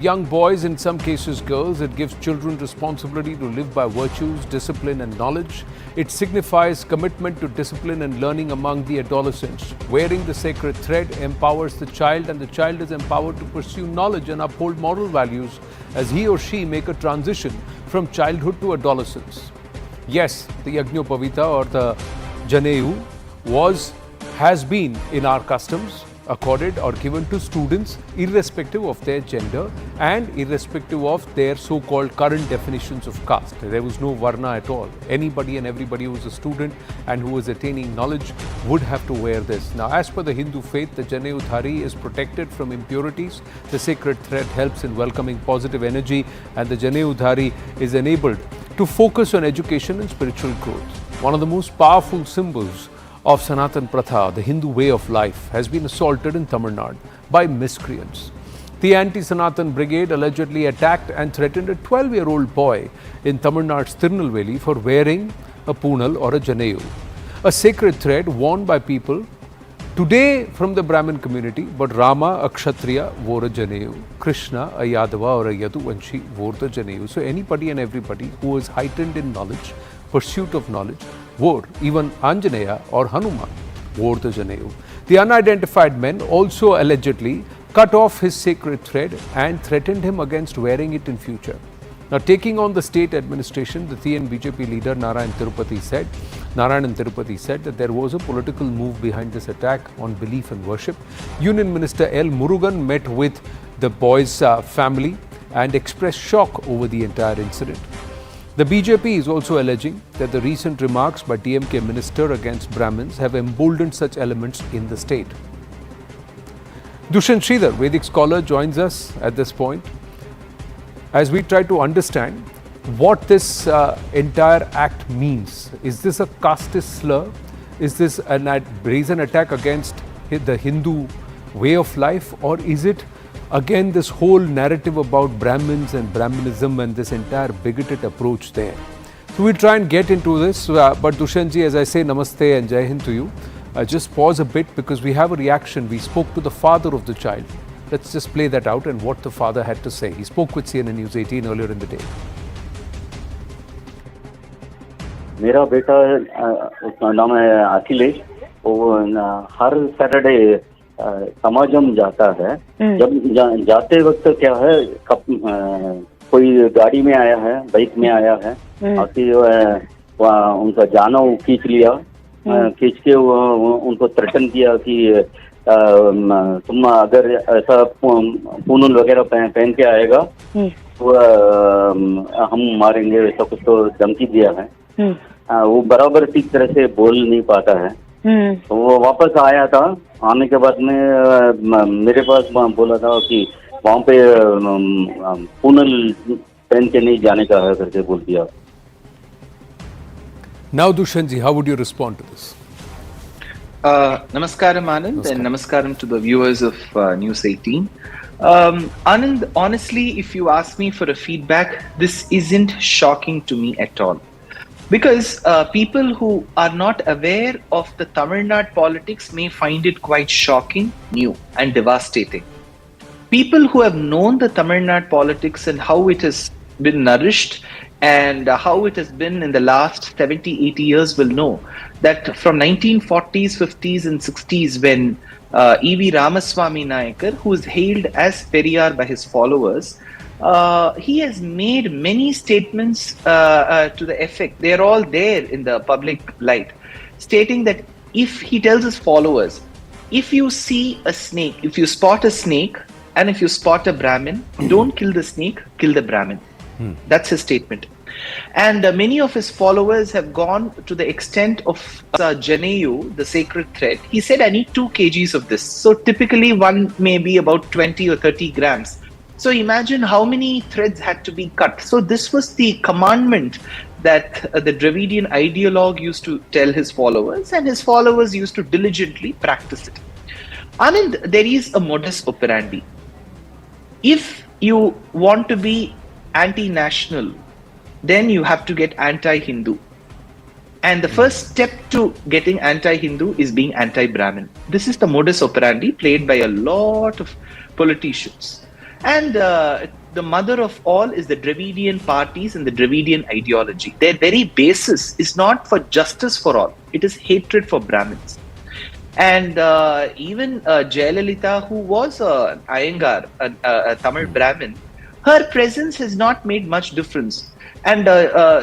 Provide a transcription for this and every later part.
Young boys, in some cases girls, it gives children responsibility to live by virtues, discipline and knowledge. It signifies commitment to discipline and learning among the adolescents. Wearing the sacred thread empowers the child, and the child is empowered to pursue knowledge and uphold moral values as he or she make a transition from childhood to adolescence. Yes, the Yajñopavita or the Janeyu has been in our customs accorded or given to students irrespective of their gender and irrespective of their so-called current definitions of caste. There was no varna at all. Anybody and everybody who was a student and who was attaining knowledge would have to wear this. Now, as per the Hindu faith, the Janeyu Dhari is protected from impurities. The sacred thread helps in welcoming positive energy, and the Janeyu Dhari is enabled to focus on education and spiritual growth. One of the most powerful symbols of Sanatan Pratha, the Hindu way of life, has been assaulted in Tamil Nadu by miscreants. The Anti-Sanatana brigade allegedly attacked and threatened a 12-year-old boy in Tamil Nadu's Tirunelveli for wearing a punal or a janeyu, a sacred thread worn by people today from the Brahmin community, but Rama, a Kshatriya, wore a janeyu. Krishna, a Yadava or a Yaduvanshi, wore the janeyu. So anybody and everybody who is heightened in knowledge, pursuit of knowledge, wore. Even Anjaneya or Hanuman wore the janeyu. The unidentified men also allegedly cut off his sacred thread and threatened him against wearing it in future. Now, taking on the state administration, the TN BJP leader Narayan Tirupati said that there was a political move behind this attack on belief and worship. Union Minister L. Murugan met with the boy's family and expressed shock over the entire incident. The BJP is also alleging that the recent remarks by DMK minister against Brahmins have emboldened such elements in the state. Dushyant Sridhar, Vedic scholar, joins us at this point as we try to understand what this entire act means. Is this a casteist slur? Is this a brazen attack against the Hindu way of life? Or is it again this whole narrative about Brahmins and Brahminism and this entire bigoted approach there? So we try and get into this, but Dushyantji, as I say Namaste and Jai Hind to you, just pause a bit because we have a reaction. We spoke to the father of the child. Let's just play that out and what the father had to say. He spoke with CNN News 18 earlier in the day. मेरा बेटा उसका नाम है अखिलेश, वो हर Saturday Samaj जाता है। जब जाते वक्त क्या है, कोई गाड़ी में आया है, बाइक में आया है, आके उनका जाना खींच लिया, खींच के उनको थ्रेटन किया कि तुम अगर ऐसा पूनल वगैरह पहन के आएगा तो हम मारेंगे, ऐसा कुछ तो धमकी दिया है। वो बराबर ठीक तरह से बोल नहीं पाता है। तो वो वापस आया था, आने के बाद में मेरे पास बोला था कि वहाँ पे पूनल पहन के नहीं जाने का है करके बोल दिया। Now, Dushyantji, how would you respond to this? Namaskaram, Anand, and namaskaram to the viewers of News 18. Anand, honestly, if you ask me for a feedback, this isn't shocking to me at all. Because people who are not aware of the Tamil Nadu politics may find it quite shocking, new, and devastating. People who have known the Tamil Nadu politics and how it has been nourished and how it has been in the last 70, 80 years will know that from 1940s, 50s and 60s when E.V. Ramaswamy Nayakar, who is hailed as Periyar by his followers, he has made many statements to the effect, they are all there in the public light, stating that if he tells his followers, if you see a snake, if you spot a snake and if you spot a Brahmin, don't kill the snake, kill the Brahmin. That's his statement. And many of his followers have gone to the extent of Janeyu, the sacred thread. He said, I need 2 kgs of this. So typically one may be about 20 or 30 grams. So imagine how many threads had to be cut. So this was the commandment that the Dravidian ideologue used to tell his followers, and his followers used to diligently practice it. Anand, there is a modus operandi. If you want to be anti-national, then you have to get anti-Hindu. And the first step to getting anti-Hindu is being anti-Brahmin. This is the modus operandi played by a lot of politicians. And the mother of all is the Dravidian parties and the Dravidian ideology. Their very basis is not for justice for all, it is hatred for Brahmins. And even Jayalalitha, who was an Iyengar, a Tamil Brahmin, her presence has not made much difference. And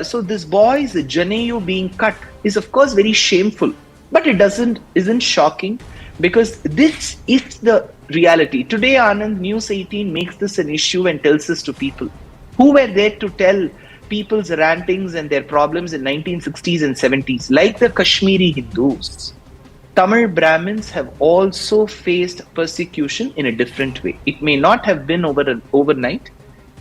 so this boy's Janeyu being cut is of course very shameful, but it isn't shocking, because this is the reality. Today, Anand, News 18 makes this an issue and tells this to people. Who were there to tell people's rantings and their problems in 1960s and 70s? Like the Kashmiri Hindus, Tamil Brahmins have also faced persecution in a different way. It may not have been overnight.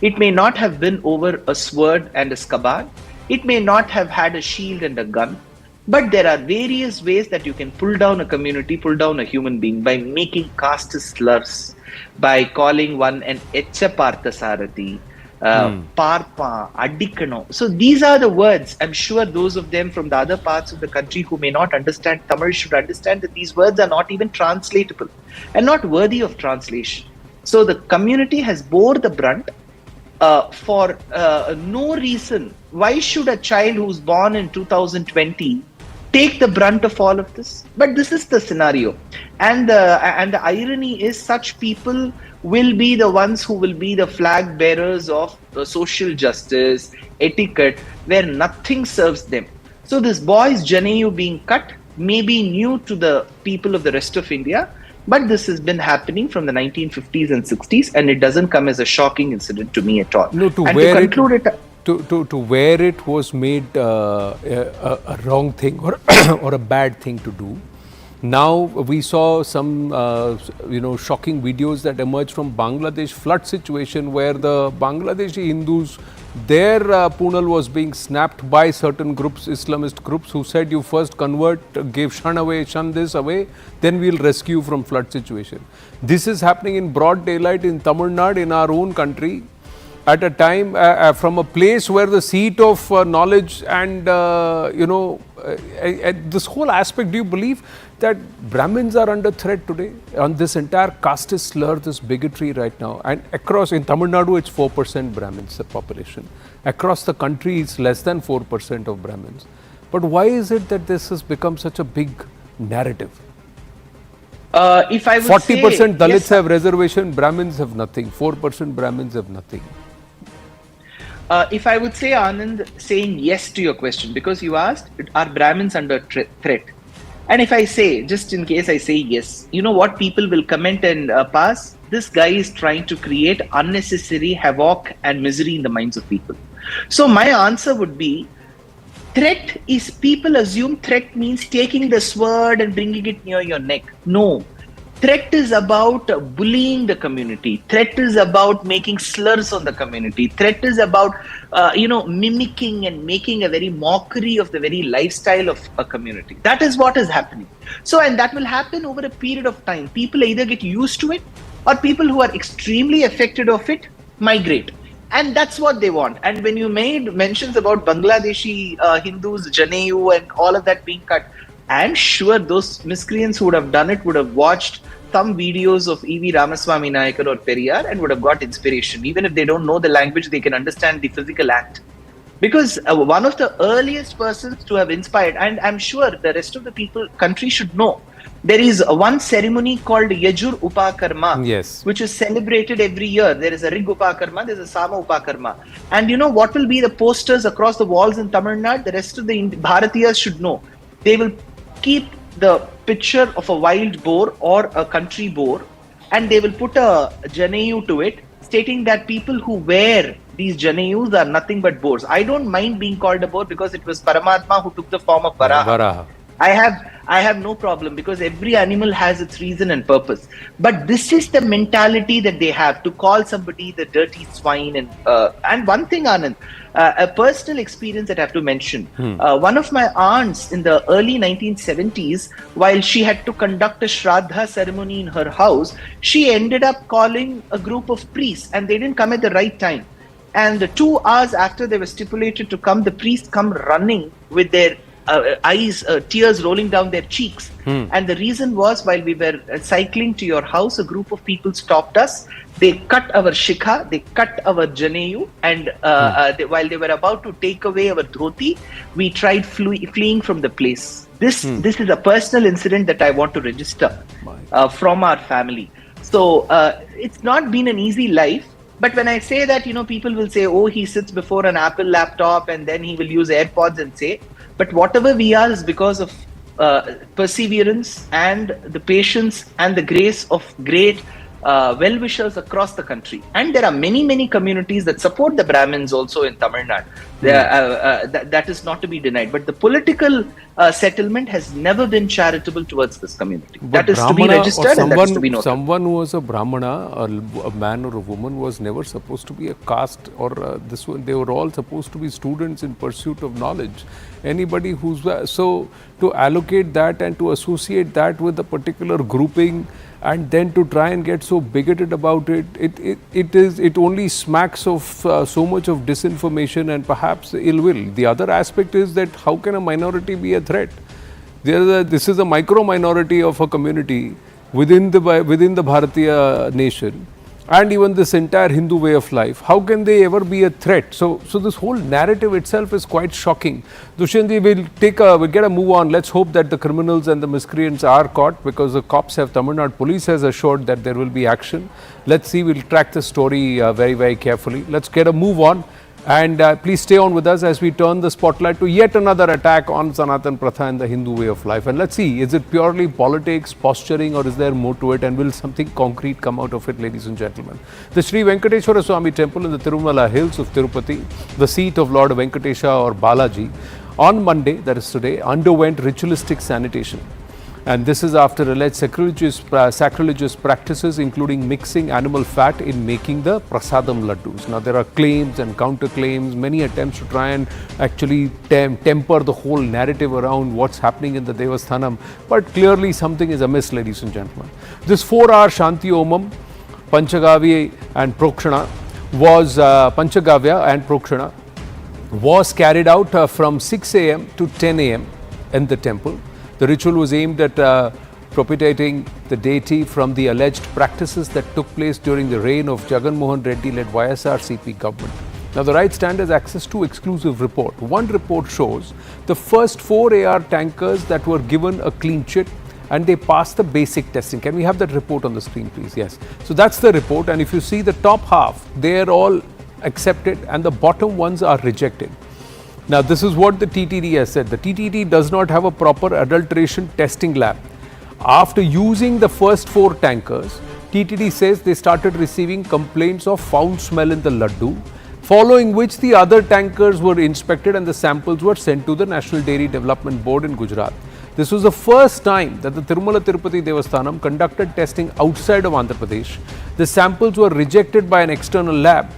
It may not have been over a sword and a scabard. It may not have had a shield and a gun. But there are various ways that you can pull down a community, pull down a human being, by making caste slurs, by calling one an Echa Parthasarathi, Parpa, Adikano. So these are the words. I'm sure those of them from the other parts of the country who may not understand Tamil should understand that these words are not even translatable and not worthy of translation. So the community has bore the brunt for no reason. Why should a child who's born in 2020 take the brunt of all of this? But this is the scenario, and the irony is, such people will be the ones who will be the flag bearers of social justice, etiquette, where nothing serves them. So this boy's Janeyu being cut may be new to the people of the rest of India, but this has been happening from the 1950s and 60s, and it doesn't come as a shocking incident to me at all. No, to where it was made a wrong thing or or a bad thing to do. Now we saw some shocking videos that emerged from Bangladesh flood situation, where the Bangladeshi Hindus, their Punal was being snapped by certain groups, Islamist groups, who said, you first convert, give shun this away, then we'll rescue from flood situation. This is happening in broad daylight in Tamil Nadu, in our own country, at a time from a place where the seat of knowledge and this whole aspect. Do you believe that Brahmins are under threat today on this entire caste slur, this bigotry right now? And across, in Tamil Nadu, it's 4% Brahmins, the population. Across the country, it's less than 4% of Brahmins. But why is it that this has become such a big narrative? If I would 40% Dalits have reservation, Brahmins have nothing. 4% Brahmins have nothing. If I would say, Anand, saying yes to your question, because you asked, are Brahmins under threat? And if I say, just in case I say yes, you know what people will comment and pass? This guy is trying to create unnecessary havoc and misery in the minds of people. So my answer would be, threat is, people assume threat means taking the sword and bringing it near your neck. No. Threat is about bullying the community. Threat is about making slurs on the community. Threat is about, mimicking and making a very mockery of the very lifestyle of a community. That is what is happening. So, and that will happen over a period of time. People either get used to it, or people who are extremely affected of it migrate. And that's what they want. And when you made mentions about Bangladeshi Hindus, Janeyu and all of that being cut, I'm sure those miscreants who would have done it would have watched some videos of E.V. Ramaswamy Nayakar or Periyar and would have got inspiration. Even if they don't know the language, they can understand the physical act. Because one of the earliest persons to have inspired, and I'm sure the rest of the country should know, there is one ceremony called Yajur Upakarma, yes, which is celebrated every year. There is a Rig Upakarma, there is a Sama Upakarma. And you know what will be the posters across the walls in Tamil Nadu? The rest of the Bharatiyas should know. They will keep the picture of a wild boar or a country boar, and they will put a Janeyu to it, stating that people who wear these Janeyus are nothing but boars. I don't mind being called a boar, because it was Paramatma who took the form of Varaha. I have no problem, because every animal has its reason and purpose. But this is the mentality that they have, to call somebody the dirty swine. And one thing, Anand, a personal experience that I have to mention. One of my aunts in the early 1970s, while she had to conduct a Shraddha ceremony in her house, she ended up calling a group of priests, and they didn't come at the right time. And 2 hours after they were stipulated to come, the priests come running with their eyes, tears rolling down their cheeks. And the reason was, while we were cycling to your house, a group of people stopped us. They cut our shikha, they cut our janeyu, and while they were about to take away our dhoti, we tried fleeing from the place. This is a personal incident that I want to register from our family. So it's not been an easy life. But when I say that, people will say, oh, he sits before an Apple laptop and then he will use AirPods and say, but whatever we are is because of perseverance and the patience and the grace of great well-wishers across the country. And there are many, many communities that support the Brahmins also in Tamil Nadu. That is not to be denied. But the political settlement has never been charitable towards this community. But that is to be registered and that is to be noted. Someone who was a Brahmana, a man or a woman, was never supposed to be a caste or this one. They were all supposed to be students in pursuit of knowledge. Anybody who's... So to allocate that and to associate that with a particular grouping and then to try and get so bigoted about it, it only smacks of so much of disinformation and perhaps ill will. The other aspect is that how can a minority be a threat? This is a micro minority of a community within the Bharatiya nation and even this entire Hindu way of life. How can they ever be a threat? So this whole narrative itself is quite shocking. Dushyant, we'll get a move on. Let's hope that the criminals and the miscreants are caught, because the cops have, Tamil Nadu police has assured that there will be action. Let's see, we'll track the story very, very carefully. Let's get a move on. And please stay on with us as we turn the spotlight to yet another attack on Sanatan Pratha and the Hindu way of life. And let's see, is it purely politics, posturing, or is there more to it? And will something concrete come out of it, ladies and gentlemen? The Sri Venkateswara Swami temple in the Tirumala hills of Tirupati, the seat of Lord Venkatesha or Balaji, on Monday, that is today, underwent ritualistic sanitation. And this is after alleged sacrilegious practices, including mixing animal fat in making the prasadam laddus. Now, there are claims and counterclaims, many attempts to try and actually temper the whole narrative around what's happening in the Devasthanam. But clearly something is amiss, ladies and gentlemen. This 4-hour Shanti Omam, Panchagavya and Prokshana was carried out from 6 a.m. to 10 a.m. in the temple. The ritual was aimed at propitiating the deity from the alleged practices that took place during the reign of Jagan Mohan Reddy-led YSRCP government. Now, the right stand has access to exclusive report. One report shows the first 4 AR tankers that were given a clean chit and they passed the basic testing. Can we have that report on the screen, please? Yes. So that's the report, and if you see the top half, they are all accepted and the bottom ones are rejected. Now, this is what the TTD has said. The TTD does not have a proper adulteration testing lab. After using the first 4 tankers, TTD says they started receiving complaints of foul smell in the laddu, following which the other tankers were inspected and the samples were sent to the National Dairy Development Board in Gujarat. This was the first time that the Tirumala Tirupati Devasthanam conducted testing outside of Andhra Pradesh. The samples were rejected by an external lab.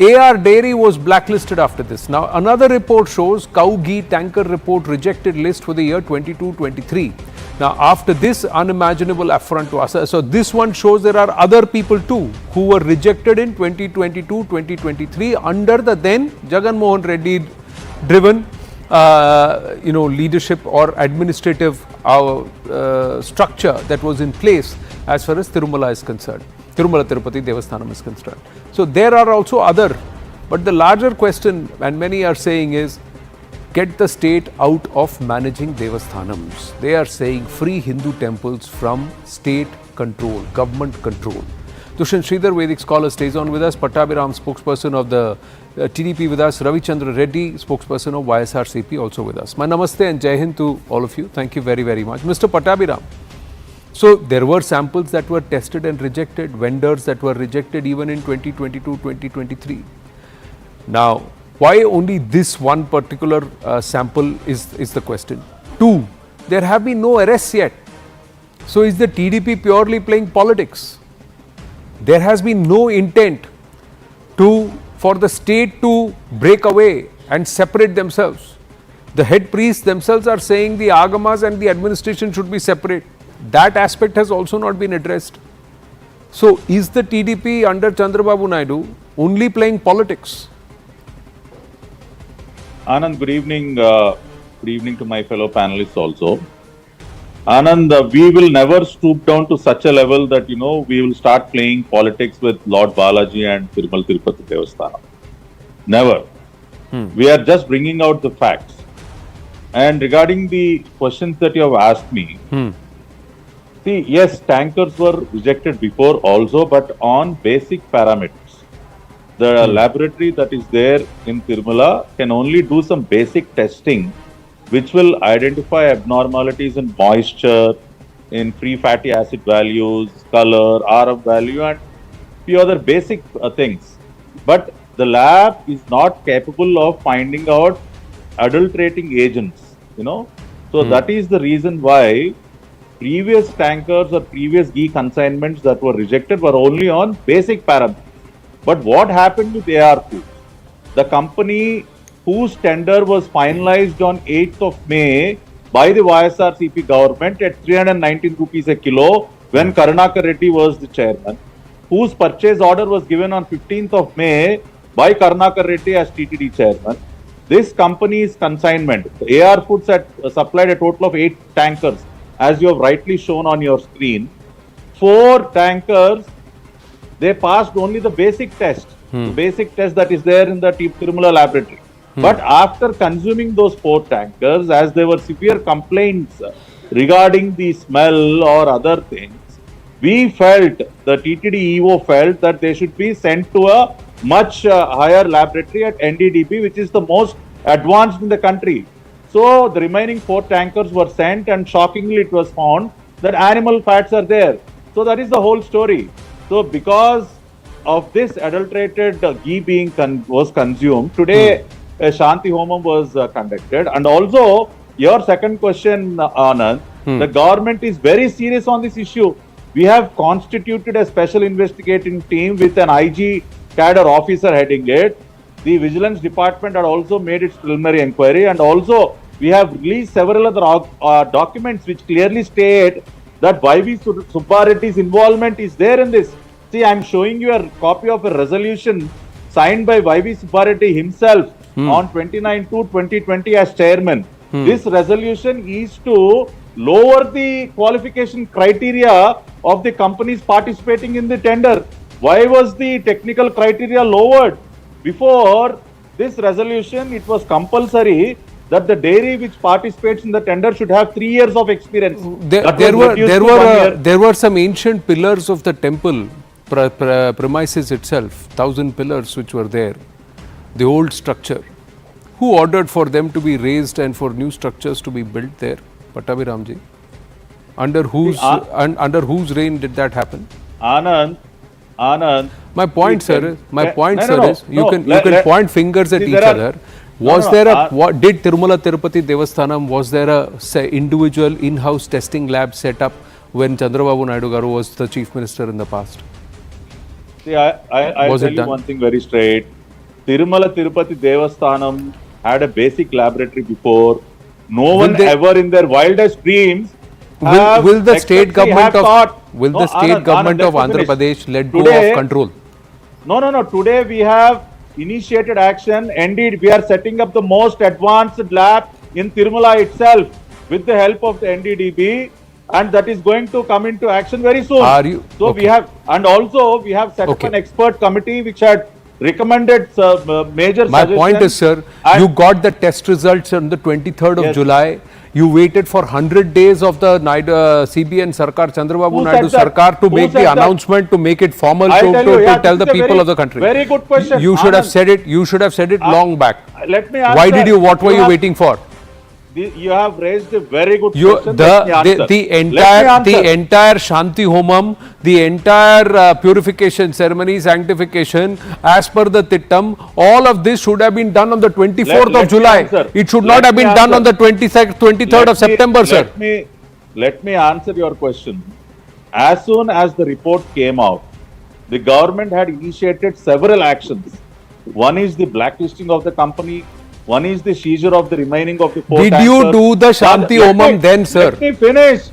AR Dairy was blacklisted after this. Now, another report shows cow ghee tanker report rejected list for the year 22-23. Now, after this unimaginable affront to us, so this one shows there are other people too who were rejected in 2022-2023 under the then Jagan Mohan Reddy driven leadership or administrative structure that was in place as far as Tirumala is concerned. Tirumala Tirupati Devasthanam is concerned. So there are also other, but the larger question, and many are saying, is get the state out of managing Devasthanams. They are saying free Hindu temples from state control, government control. Dushyant Sridhar, Vedic scholar, stays on with us. Pattabhiram, spokesperson of the TDP with us. Ravichandra Reddy, spokesperson of YSRCP, also with us. My namaste and Jai Hind to all of you. Thank you very, very much. Mr. Pattabhiram, so there were samples that were tested and rejected, vendors that were rejected even in 2022-2023. Now, why only this one particular sample is the question? 2, there have been no arrests yet. So is the TDP purely playing politics? There has been no intent for the state to break away and separate themselves. The head priests themselves are saying the agamas and the administration should be separate. That aspect has also not been addressed. So, is the TDP under Chandrababu Naidu only playing politics? Anand, good evening. Good evening to my fellow panelists also. Anand, we will never stoop down to such a level that, we will start playing politics with Lord Balaji and Tirupati Devasthana. Never. We are just bringing out the facts. And regarding the questions that you have asked me, see, yes, tankers were rejected before also, but on basic parameters. The laboratory that is there in Tirumala can only do some basic testing, which will identify abnormalities in moisture, in free fatty acid values, color, RF value, and few other basic things. But the lab is not capable of finding out adulterating agents, So that is the reason why previous tankers or previous ghee consignments that were rejected were only on basic parameters. But what happened with AR Foods? The company whose tender was finalized on 8th of May by the YSRCP government at 319 rupees a kilo when Karunakar Reddy was the chairman, whose purchase order was given on 15th of May by Karunakar Reddy as TTD chairman. This company's consignment, AR Foods had supplied a total of 8 tankers, as you have rightly shown on your screen. 4 tankers, they passed only the basic test, the basic test that is there in the Tirumala laboratory. But after consuming those 4 tankers, as there were severe complaints regarding the smell or other things, we felt, the TTD EO felt that they should be sent to a much higher laboratory at NDDB, which is the most advanced in the country. So the remaining 4 tankers were sent, and shockingly it was found that animal fats are there. So that is the whole story. So because of this adulterated ghee being was consumed, today a Shanti Homam was conducted. And also, your second question, Anand, the government is very serious on this issue. We have constituted a special investigating team with an IG cadre officer heading it. The Vigilance Department had also made its preliminary inquiry, and also we have released several other documents which clearly state that Y.V. Subba Reddy's involvement is there in this. See, I am showing you a copy of a resolution signed by Y.V. Subba Reddy himself on 29/2/2020 as chairman. This resolution is to lower the qualification criteria of the companies participating in the tender. Why was the technical criteria lowered? Before this resolution, it was compulsory that the dairy which participates in the tender should have 3 years of experience. There were some ancient pillars of the temple premises itself, 1,000 pillars which were there, the old structure. Who ordered for them to be raised and for new structures to be built there? Pattabhiramji. Under whose reign did that happen? Anand. My point, sir, is you can point fingers at each other. Did Tirumala Tirupati Devasthanam, was there a individual in-house testing lab set up when Chandrababu Naidu Garu was the chief minister in the past? See, I'll tell you one thing very straight. Tirumala Tirupati Devasthanam had a basic laboratory before. No one ever in their wildest dreams will the state government of Andhra Pradesh let go of control? No. Today we have initiated action. Indeed, we are setting up the most advanced lab in Tirumala itself with the help of the NDDB, and that is going to come into action very soon. We have, and also we have set up an expert committee which had recommended major suggestions. My point is, sir, you got the test results on the 23rd of July. You waited for 100 days of the CBN Sarkar, Chandrababu Naidu Sarkar, to make the announcement, to make it formal, to tell the people of the country. Very good question. You should have said it. You should have said it long back. Let me answer. Why did you? What were you waiting for? You have raised a very good question. The entire Shanti Homam, the entire purification ceremony, sanctification, as per the Tittam, all of this should have been done on the 24th of July. It should not have been done on the 23rd of September, sir. Let me answer your question. As soon as the report came out, the government had initiated several actions. One is the blacklisting of the company. One is the seizure of the remaining of the 4 Did tankers. you do the Shanti Homam then, sir? Let me finish.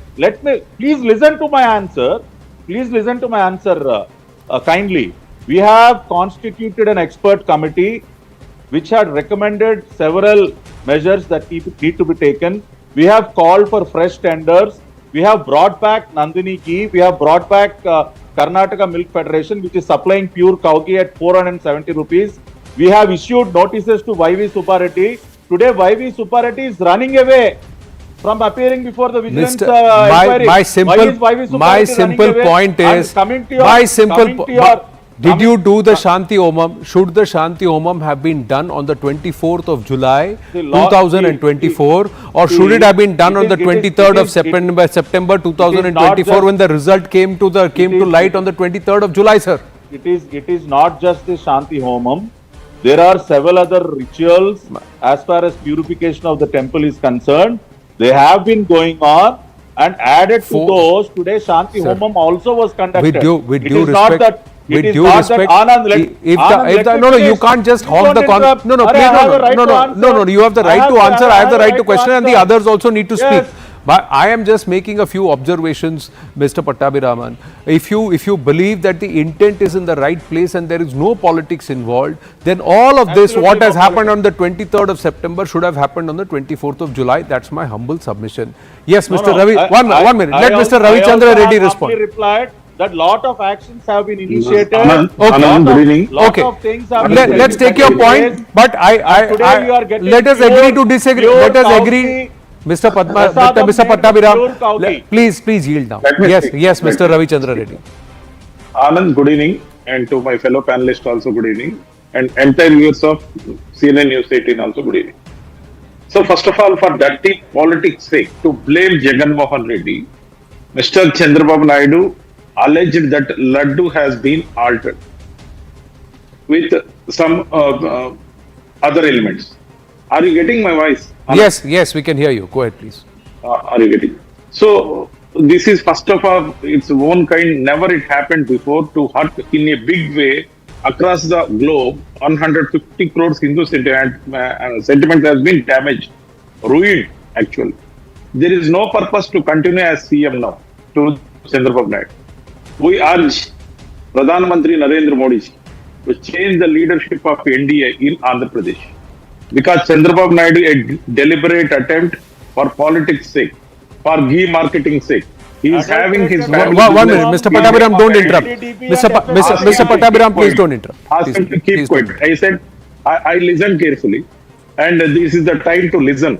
Please listen to my answer. Please listen to my answer kindly. We have constituted an expert committee which had recommended several measures that need to be taken. We have called for fresh tenders. We have brought back Nandini ghee. We have brought back Karnataka Milk Federation, which is supplying pure cow ghee at 470 rupees. We have issued notices to YV Subbareddy. Today, YV Subbareddy is running away from appearing before the vigilance inquiry. My simple point is, did you do the Shanti Homam? Should the Shanti Homam have been done on the 24th of July 2024, or should it have been done on the 23rd of September 2024 when the result came to light on the 23rd of July, sir? It is not just the Shanti Homam. There are several other rituals as far as purification of the temple is concerned. They have been going on, and added to those, today Shanti Homam also was conducted. With due respect, you can't just hog the you have the right to answer, I have the right to question, and the others also need to speak. But I am just making a few observations, Mr. Pattabhiraman. If you believe that the intent is in the right place and there is no politics involved, then all of this, what has happened on the 23rd of September, should have happened on the 24th of July. That's my humble submission. Yes, Mr. Ravi. One minute. Let Mr. Ravichandra Reddy respond. I replied that lot of actions have been initiated. Let's take your point, but let us agree to disagree. Let us agree. Mr. Pattabhiraman, please yield now. Yes, Mr. Ravichandra Reddy. Anand, good evening, and to my fellow panelists also good evening, and entire viewers of CNN News 18 also good evening. So first of all, for dirty politics sake, to blame Jagan Mohan Reddy, Mr. Chandrababu Naidu alleged that Laddu has been altered with some other elements. Are you getting my voice? Yes, we can hear you. Go ahead, please. Are you getting? So this is first of all its own kind. Never it happened before to hurt in a big way across the globe. 150 crores Hindu sentiment has been damaged, ruined actually. There is no purpose to continue as CM now to Chandrababu Naidu. We urge Pradhan Mantri Narendra Modi to change the leadership of NDA in Andhra Pradesh. Because Chandrababu Naidu a deliberate attempt for politics sake, for ghee marketing sake. He is having his... One minute, Mr. Pattabhiraman, don't interrupt. Mr. Pattabhiraman, please don't interrupt. Ask him to keep quiet. I said, I listened carefully, and this is the time to listen.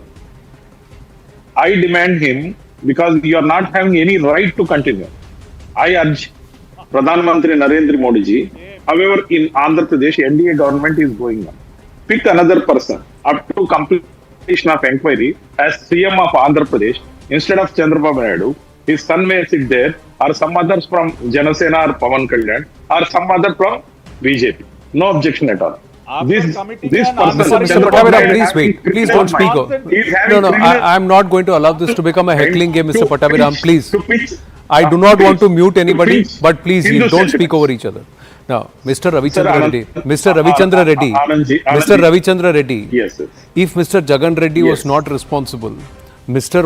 I demand him, because you are not having any right to continue. I urge Pradhan Mantri Narendra Modi ji, however, in Andhra Pradesh, NDA government is going on. Pick another person up to completion of inquiry as CM of Andhra Pradesh instead of Chandrababu Naidu. His son may sit there, or some others from Janasena or Pawan Kalyan, or some other from BJP. No objection at all. This person, Mr. Pattabhiraman, please wait. Please don't speak. No, I am not going to allow this to become a heckling game, Mr. Pattabhiraman. Please. I do not want to mute anybody, but please don't speak over each other. Now, Mr. Ravichandra Reddy, yes, if Mr. Jagan Reddy was not responsible, Mr.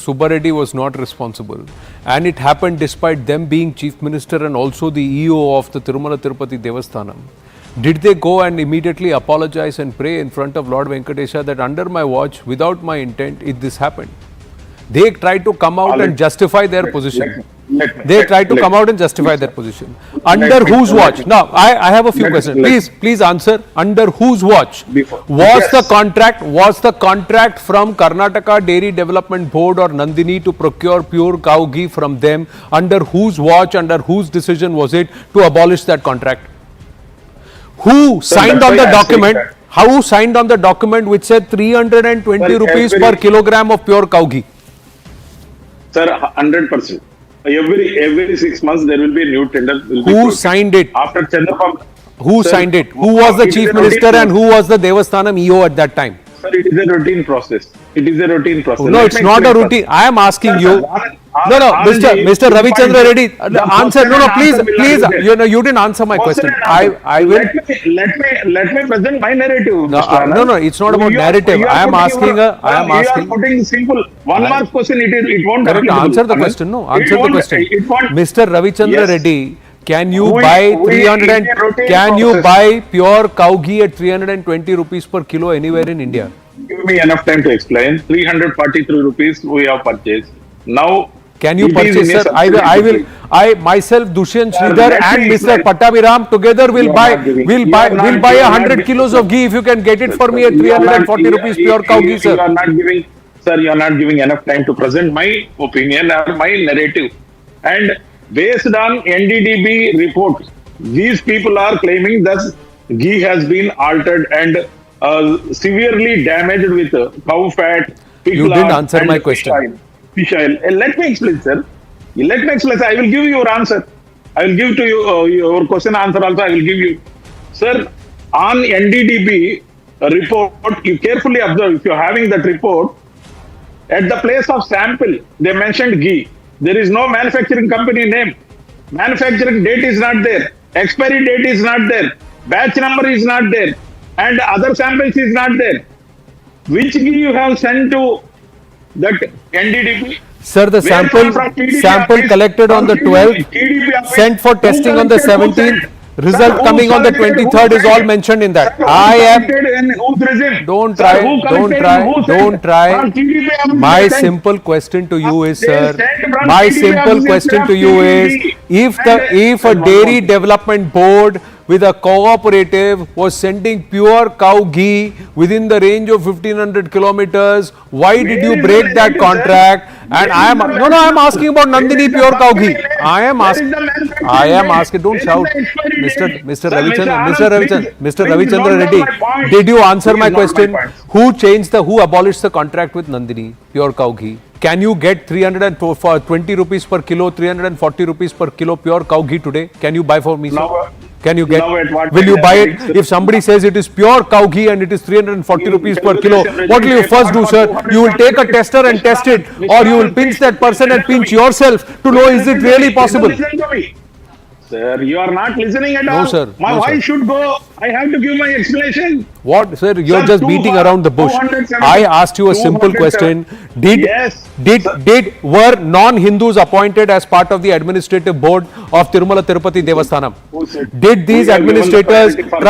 Subbareddy was not responsible, and it happened despite them being Chief Minister and also the EO of the Tirumala Tirupati Devasthanam, did they go and immediately apologize and pray in front of Lord Venkateswara that under my watch, without my intent, this happened? They tried to come out and justify their position. Under whose watch? Now, I have a few questions. Please answer. Under whose watch was the contract from Karnataka Dairy Development Board or Nandini to procure pure cow ghee from them? Under whose watch, under whose decision was it to abolish that contract? Who signed on the document? Who signed on the document which said 320 rupees per kilogram of pure cow ghee? Sir, 100%. Every 6 months there will be a new tender. Who signed it? After Chandrababu. Who signed it? Who was the Chief Minister and who was the Devasthanam EO at that time? Sir, it is a routine process. No, it's not a routine. I am asking you. No, Mr. Ravichandra Reddy, answer. No, please. You didn't answer my question. I will. Let me present my narrative. No, it's not about narrative. I am asking. You are putting simple one mark question. It won't. Correct. Answer the question. No, answer the question. Mr. Ravichandra Reddy, Can you We- buy we 300 and, Indian routine can you process. buy pure cow ghee at 320 rupees per kilo anywhere in India? Give me enough time to explain. 343 rupees we have purchased. Now, Can you it is purchase, in a sir? I will, subsidy. I myself, Dushyant Sir, Sridhar let and me Mr. explain. Pattabhiram together will You are buy, not giving- will you buy, are not- will buy you are not 100 giving- kilos of ghee if you can get it for me at You are not- 340 rupees pure cow ghee, You sir. are not giving, sir, you are not giving enough time to present my opinion or my narrative. And based on NDDB report, these people are claiming that ghee has been altered and severely damaged with cow fat. pig You didn't lard, answer and my fish question. oil. Fish oil. Let me explain, sir. Let me explain. I will give you your answer. I will give to you your question answer also. I will give you, sir. On NDDB report, you carefully observe. If you are having that report, at the place of sample, they mentioned ghee. There is no manufacturing company name. Manufacturing date is not there. Expiry date is not there. Batch number is not there. And other samples is not there. Which ghee you have sent to that NDDP? Sir, the Where from TDP sample office? collected on the From 12th, TDP office? sent for Who testing on the collected? Who 17th, sent? result Sir, who coming on the collected? Who 23rd is all sent? mentioned in that. Sir, who I am, collected and whose regime? don't Sir, try, who don't collected try, and who sent? don't try. From TDP office My they sent. simple question to you is, They sir, sent from my TDP simple office question instead to of you is, TDP. if a dairy development board with a cooperative was sending pure cow ghee within the range of 1500 kilometers, why did you Where is break the that narrative, contract? sir? And Where I is am, the no, I am narrative? asking about Where Nandini is the pure cow company ghee. name? I am Where asking, is the manufacturing I am date? asking, don't Where is shout. the expiry Mr. date? Mr. Sir, Ravichandran, Anand, Mr. Ravichandran, please Mr. note Ravichandran down Reddy, my point. did you answer Please my note my question? points. Who abolished the contract with Nandini, pure cow ghee? Can you get 320 rupees per kilo, 340 rupees per kilo pure cow ghee today? Can you buy for me, sir? Now, Can you get? now at what Will time you they buy are it? getting, sir? If somebody says it is pure cow ghee and it is 340 rupees per kilo, Calculation, what will you they first do, bought sir? for You will take a 200 tester and Mr. test it, Anand, or you will Mr. pinch Anand, that person and listen to pinch me. yourself to know is it really possible? Listen to me. Sir, you are not listening at No, all. sir. My No, voice sir. should go. I have to give my explanation. What, sir? You're Sir, just beating around the bush. 270 I asked you a simple 207. question. Did Yes, sir. were non-Hindus appointed as part of the administrative board of Tirumala Tirupati Devasthanam? Who said? Did these We have given the administrators priority for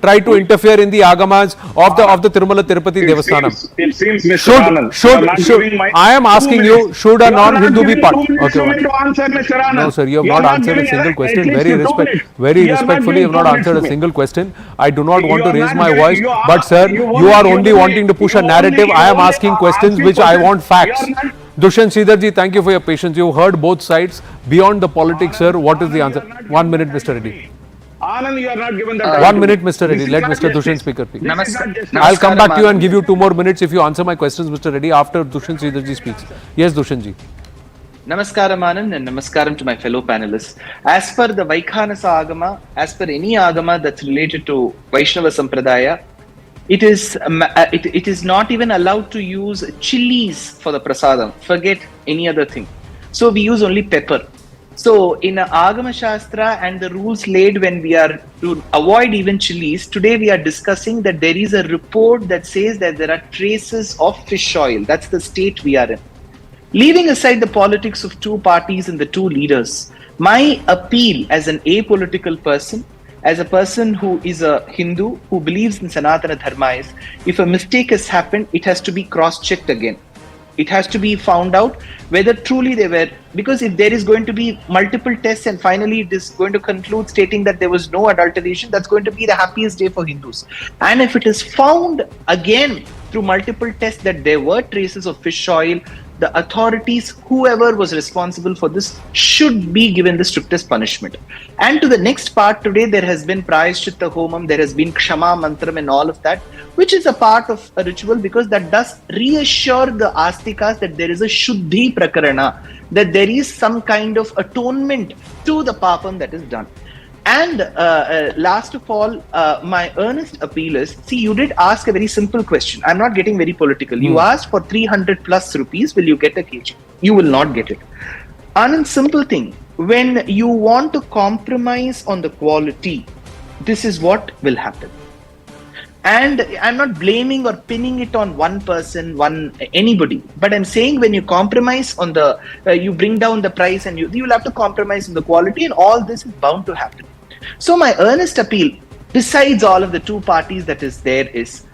try to Hindus. interfere in the agamas of the Tirumala Tirupati Devasthanam? It seems, Mr. Anand, you are not giving my I am 2 asking you, minutes. should a You are not non-Hindu be giving part? 2 minutes Okay, to me one. to answer, Mr. Anand. No, sir, you have You not are answered a giving single at question. least Very 2 minutes. very You are not respectfully, you have giving not 2 answered a minutes to me. single question. I do not You want to are raise not my giving- voice, you are- but sir, you you are only- only you wanting to push a only- narrative. you I am only asking are questions asking which I questions. want facts. You are not- Dushyant Sridharji, thank you for your patience. You heard both sides. Beyond the politics, sir, what is the answer? 1 minute, Mr. Reddy. Anand, you are not given the time. 1 to minute, me. Mr. This Reddy. is Let not Mr. justice. Dushyant speak. This is not justice. I'll come back to you and Namaskaram, give you 2 more minutes if you answer my questions, Mr. Reddy, after Dushyant Sridharji speaks. Yes, Dushyant ji. Namaskaram Anand and namaskaram to my fellow panelists. As per the Vaikhanasa Agama, as per any Agama that's related to Vaishnava Sampradaya, it is not even allowed to use chilies for the prasadam. Forget any other thing. So we use only pepper. So in a Agama Shastra and the rules laid when we are to avoid even chilies, today we are discussing that there is a report that says that there are traces of fish oil. That's the state we are in. Leaving aside the politics of two parties and the two leaders, my appeal as an apolitical person, as a person who is a Hindu, who believes in Sanatana Dharma is, if a mistake has happened, it has to be cross-checked again. It has to be found out whether truly they were, because if there is going to be multiple tests and finally it is going to conclude stating that there was no adulteration, that's going to be the happiest day for Hindus. And if it is found again through multiple tests that there were traces of fish oil, the authorities, whoever was responsible for this, should be given the strictest punishment. And to the next part today, there has been Prayaschitta Homam, there has been Kshama Mantram and all of that, which is a part of a ritual because that does reassure the Astikas that there is a Shuddhi Prakarana, that there is some kind of atonement to the papam that is done. And last of all, my earnest appeal is, see, you did ask a very simple question. I'm not getting very political. You asked for 300 plus rupees, will you get a kg? You will not get it. Anand, simple thing. When you want to compromise on the quality, this is what will happen. And I'm not blaming or pinning it on one person, anybody. But I'm saying when you compromise on the, you bring down the price, and you'll have to compromise on the quality, and all this is bound to happen. So my earnest appeal, besides all of the two parties that is there, is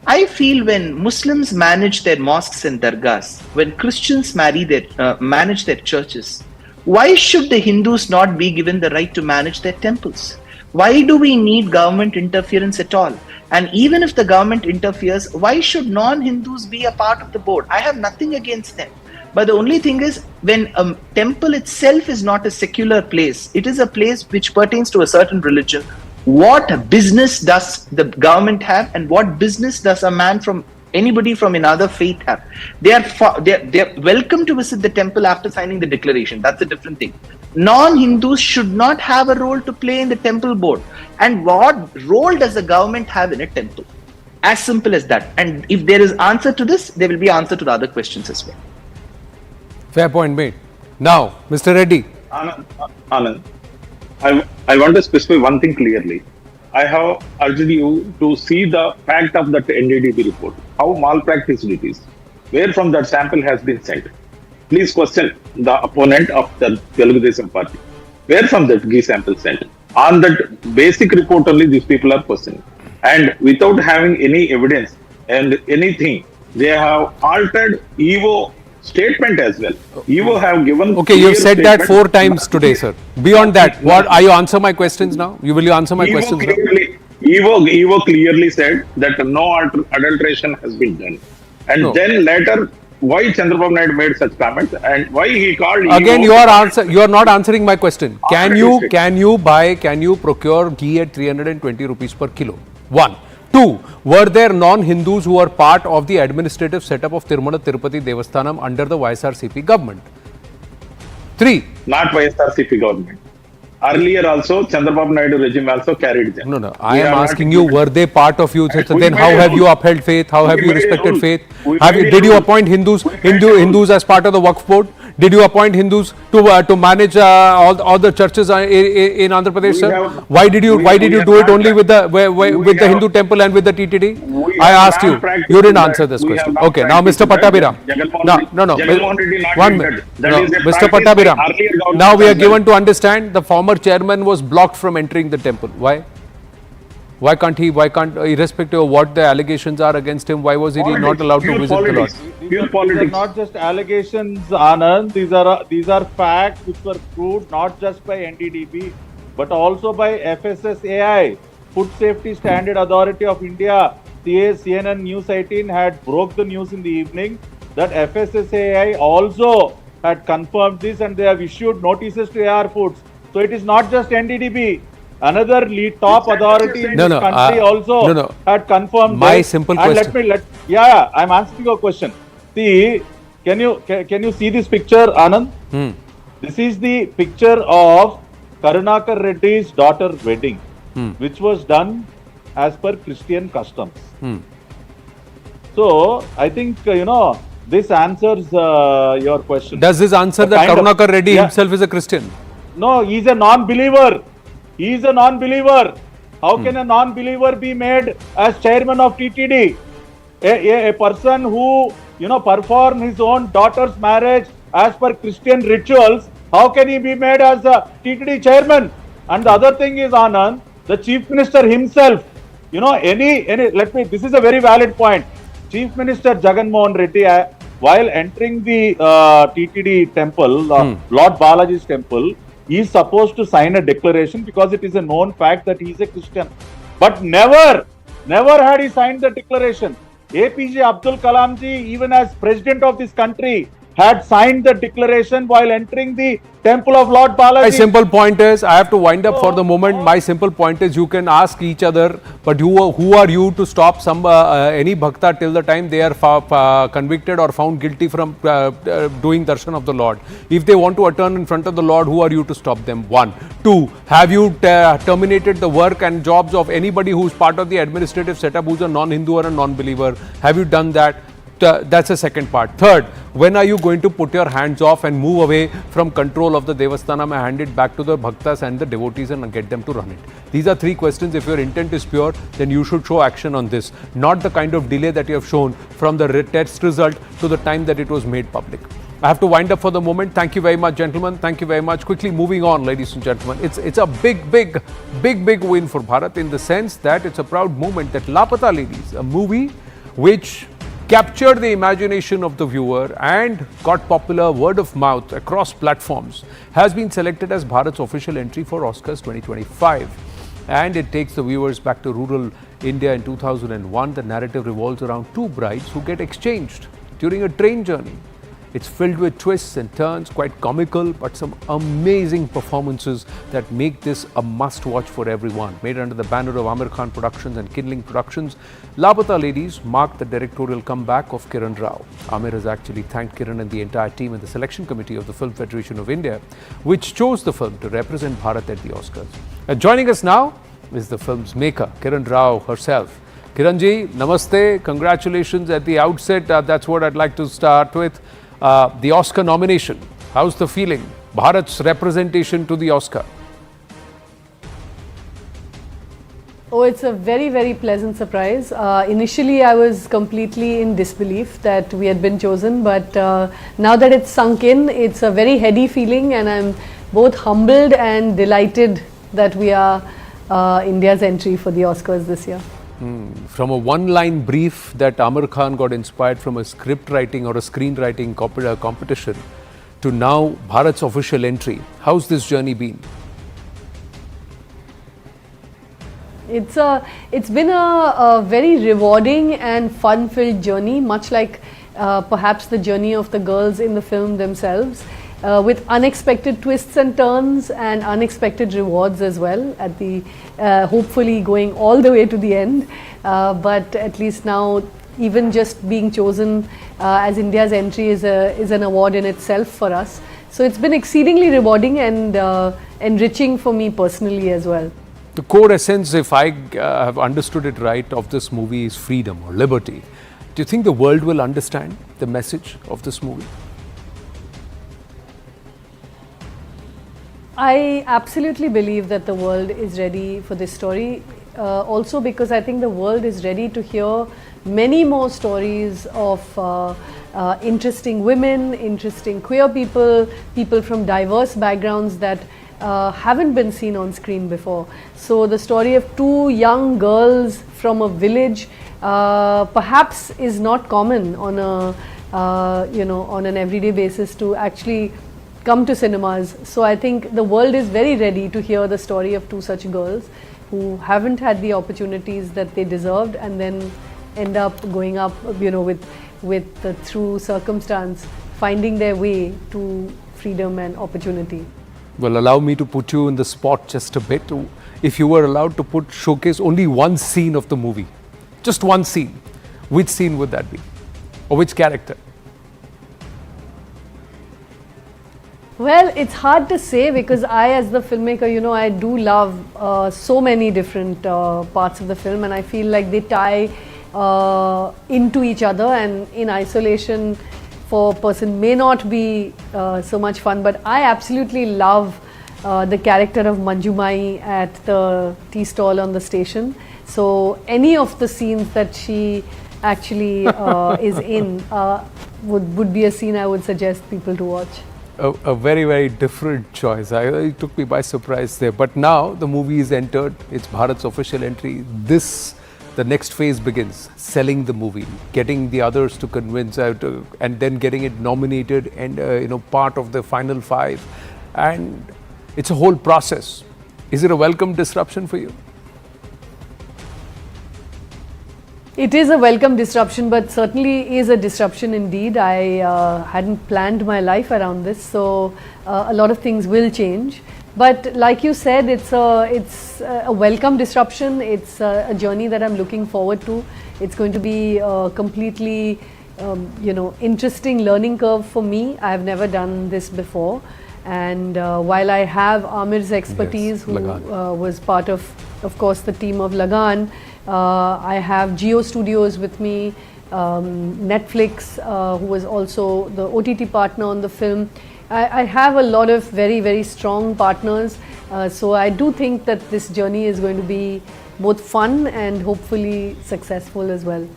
I feel when Muslims manage their mosques and dargahs, when Christians manage their churches, why should the Hindus not be given the right to manage their temples? Why do we need government interference at all? And even if the government interferes, why should non-Hindus be a part of the board? I have nothing against them. But the only thing is, when a temple itself is not a secular place, it is a place which pertains to a certain religion. What business does the government have, and what business does a man from anybody from another faith have? They are welcome to visit the temple after signing the declaration. That's a different thing. Non-Hindus should not have a role to play in the temple board. And what role does the government have in a temple? As simple as that. And if there is answer to this, there will be answer to the other questions as well. Fair point made. Now, Mr. Reddy. Anand, I want to specify one thing clearly. I have urged you to see the fact of that NDDB report, how malpracticed it is, where from that sample has been sent. Please question the opponent of the Telugu Desam party. Where from that ghee sample sent? On that basic report only these people are questioning. And without having any evidence and anything, they have altered EVO statement as well. EVO have given. Okay, you've said that 4 times today, sir. Beyond that, what are you answer my questions now? Will you answer my questions now? EVO clearly said that no adulteration has been done. And then later, why Chandrababu Naidu made such comments and why he called again EVO, you are not answering my question. Can you procure ghee at 320 rupees per kilo? 1. 2. Were there non-Hindus who were part of the administrative setup of Tirumala Tirupati Devasthanam under the YSRCP government? 3. Not YSRCP government. Earlier also, Chandrababu Naidu regime also carried them. No. I am asking you, were they part of you? Then how have you upheld faith? How have you respected faith? Did you appoint Hindus as part of the Waqf board? Did you appoint Hindus to manage all the churches in Andhra Pradesh, sir? Why did you do it only with the Hindu temple and with the TTD? I asked you. You didn't answer this question. Okay, now Mr. Pattabiram. No. 1 minute. Mr. Pattabiram. Now we are given to understand the former chairman was blocked from entering the temple. Why? Why can't, irrespective of what the allegations are against him, why was he not allowed to visit the Lord? These are not just allegations, Anand. These are facts which were proved not just by NDDB, but also by FSSAI, Food Safety Standard Authority of India. CNN News 18 had broke the news in the evening that FSSAI also had confirmed this, and they have issued notices to AR Foods. So it is not just NDDB. Another top authority in this country also had confirmed my simple question. I'm answering your question. See, can you see this picture, Anand? This is the picture of Karunakar Reddy's daughter wedding, which was done as per Christian customs. So I think this answers your question. Does this answer that Karunakar Reddy himself is a Christian? No, he's a non-believer. He is a non-believer. How can a non-believer be made as chairman of TTD? A person who perform his own daughter's marriage as per Christian rituals, how can he be made as a TTD chairman? And the other thing is, Anand, the chief minister himself, this is a very valid point. Chief Minister Jagan Mohan Reddy, while entering the TTD temple, Lord Balaji's temple, he is supposed to sign a declaration because it is a known fact that he is a Christian. But never had he signed the declaration. APJ Abdul Kalam ji, even as president of this country, had signed the declaration while entering the temple of Lord Balaji. My simple point is, I have to wind up for the moment. My simple point is, you can ask each other, but who are you to stop any bhakta till the time they are convicted or found guilty from doing darshan of the Lord? If they want to atone in front of the Lord, who are you to stop them? 1. 2. Have you terminated the work and jobs of anybody who is part of the administrative setup, who is a non-Hindu or a non-believer? Have you done that? that's the second part. Third, when are you going to put your hands off and move away from control of the Devasthanam and hand it back to the Bhaktas and the devotees and get them to run it? These are three questions. If your intent is pure, then you should show action on this, not the kind of delay that you have shown from the test result to the time that it was made public. I have to wind up for the moment. Thank you very much, gentlemen. Thank you very much. Quickly moving on, ladies and gentlemen. It's a big win for Bharat in the sense that it's a proud moment that Laapataa Ladies, a movie which captured the imagination of the viewer and got popular word of mouth across platforms, has been selected as Bharat's official entry for Oscars 2025. And it takes the viewers back to rural India in 2001. The narrative revolves around two brides who get exchanged during a train journey. It's filled with twists and turns, quite comical, but some amazing performances that make this a must-watch for everyone. Made under the banner of Amir Khan Productions and Kindling Productions, Laapataa Ladies marked the directorial comeback of Kiran Rao. Amir has actually thanked Kiran and the entire team and the selection committee of the Film Federation of India, which chose the film to represent Bharat at the Oscars. And joining us now is the film's maker, Kiran Rao herself. Kiranji, namaste, congratulations at the outset. That's what I'd like to start with. The Oscar nomination, how's the feeling? Bharat's representation to the Oscar. Oh, it's a very pleasant surprise. Initially, I was completely in disbelief that we had been chosen, but now that it's sunk in, it's a very heady feeling, and I'm both humbled and delighted that we are India's entry for the Oscars this year. From a one-line brief that Amir Khan got inspired from a script writing or a screenwriting competition to now Bharat's official entry, how's this journey been? It's been a very rewarding and fun-filled journey, much like perhaps the journey of the girls in the film themselves, with unexpected twists and turns and unexpected rewards as well, at the hopefully going all the way to the end. But at least now, even just being chosen as India's entry is an award in itself for us. So it's been exceedingly rewarding and enriching for me personally as well. The core essence, if I have understood it right, of this movie is freedom or liberty. Do you think the world will understand the message of this movie? I absolutely believe that the world is ready for this story, also because I think the world is ready to hear many more stories of interesting women, interesting queer people, people from diverse backgrounds that haven't been seen on screen before. So the story of two young girls from a village perhaps is not common on a on an everyday basis to actually come to cinemas. So I think the world is very ready to hear the story of two such girls who haven't had the opportunities that they deserved and then end up going up, with through circumstance, finding their way to freedom and opportunity. Well, allow me to put you in the spot just a bit. If you were allowed to showcase only one scene of the movie, just one scene, which scene would that be? Or which character? Well, it's hard to say because I, as the filmmaker, I do love so many different parts of the film, and I feel like they tie into each other, and in isolation for a person may not be so much fun. But I absolutely love the character of Manjumai at the tea stall on the station. So any of the scenes that she actually is in would be a scene I would suggest people to watch. A very different choice. It took me by surprise there. But now the movie is entered. It's Bharat's official entry. The next phase begins. Selling the movie, getting the others to convince, and then getting it nominated and part of the final five. And it's a whole process. Is it a welcome disruption for you? It is a welcome disruption, but certainly is a disruption indeed. I hadn't planned my life around this, so a lot of things will change. But like you said, it's a welcome disruption. It's a journey that I'm looking forward to. It's going to be a completely, interesting learning curve for me. I have never done this before, and while I have Amir's expertise, who was part of course, the team of Lagan. I have Geo Studios with me, Netflix, who was also the OTT partner on the film. I have a lot of very, very strong partners. So I do think that this journey is going to be both fun and hopefully successful as well.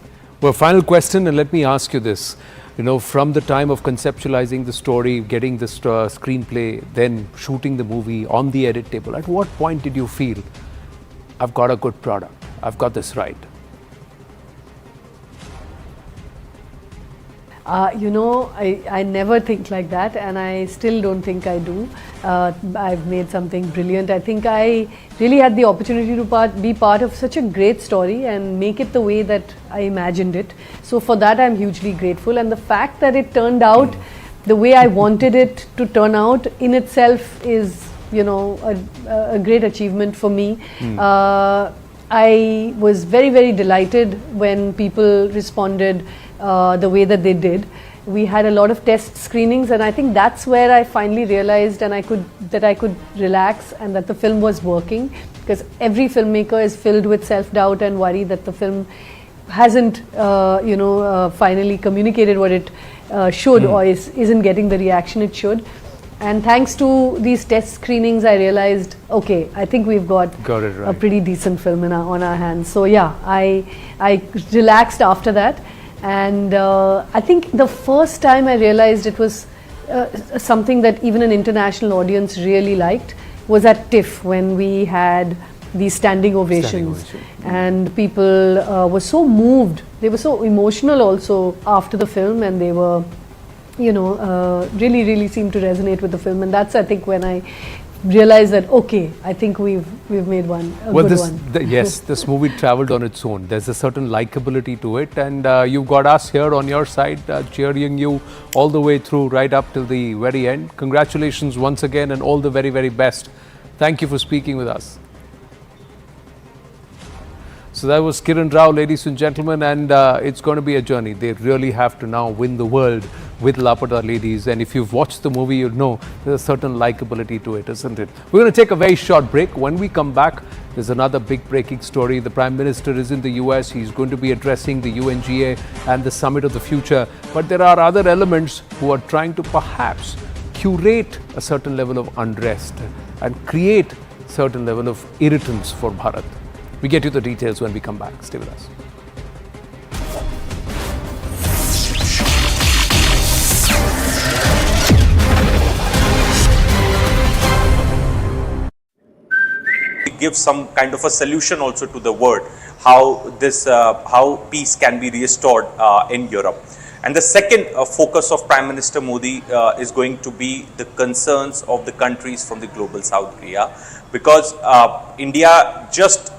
Well, final question, and let me ask you this. You know, from the time of conceptualizing the story, getting the screenplay, then shooting the movie on the edit table, at what point did you feel, I've got a good product, I've got this right? You know, I never think like that, and I still don't think I do. I've made something brilliant. I think I really had the opportunity to be part of such a great story and make it the way that I imagined it. So for that I'm hugely grateful, and the fact that it turned out the way I wanted it to turn out in itself is, you know, a great achievement for me. I was very, very delighted when people responded the way that they did. We had a lot of test screenings, and I think that's where I finally realized and I could relax and that the film was working, because every filmmaker is filled with self-doubt and worry that the film hasn't finally communicated what it should or isn't getting the reaction it should. And thanks to these test screenings, I realized, okay, I think we've got it right. A pretty decent film on our hands. So yeah, I relaxed after that. And I think the first time I realized it was something that even an international audience really liked was at TIFF, when we had these standing ovations. And people were so moved, they were so emotional also after the film, and they were, you know, really seemed to resonate with the film. And that's, I think, when I realized that, okay, I think we've made a good one. Yes, this movie traveled on its own. There's a certain likability to it, and you've got us here on your side, cheering you all the way through, right up till the very end. Congratulations once again, and all the very, very best. Thank you for speaking with us. So that was Kiran Rao, ladies and gentlemen, and it's going to be a journey. They really have to now win the world with Laapataa ladies, and if you've watched the movie, you'll know there's a certain likability to it, isn't it? We're going to take a very short break. When we come back, there's another big breaking story. The Prime Minister is in the US. He's going to be addressing the UNGA and the Summit of the Future. But there are other elements who are trying to perhaps curate a certain level of unrest and create a certain level of irritants for Bharat. We get you the details when we come back. Stay with us. Give some kind of a solution also to the world, how peace can be restored in Europe. And the second focus of Prime Minister Modi is going to be the concerns of the countries from the global South Korea, because India just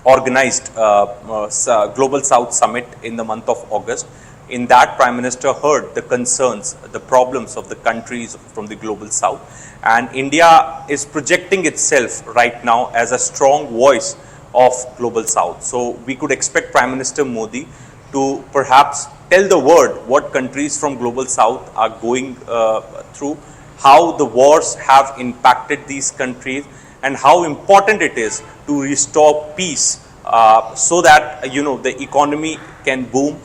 organized Global South Summit in the month of August. In that, Prime Minister heard the concerns, the problems of the countries from the global South, and India is projecting itself right now as a strong voice of global South. So we could expect Prime Minister Modi to perhaps tell the world what countries from global South are going through, how the wars have impacted these countries, and how important it is to restore peace so that, you know, the economy can boom.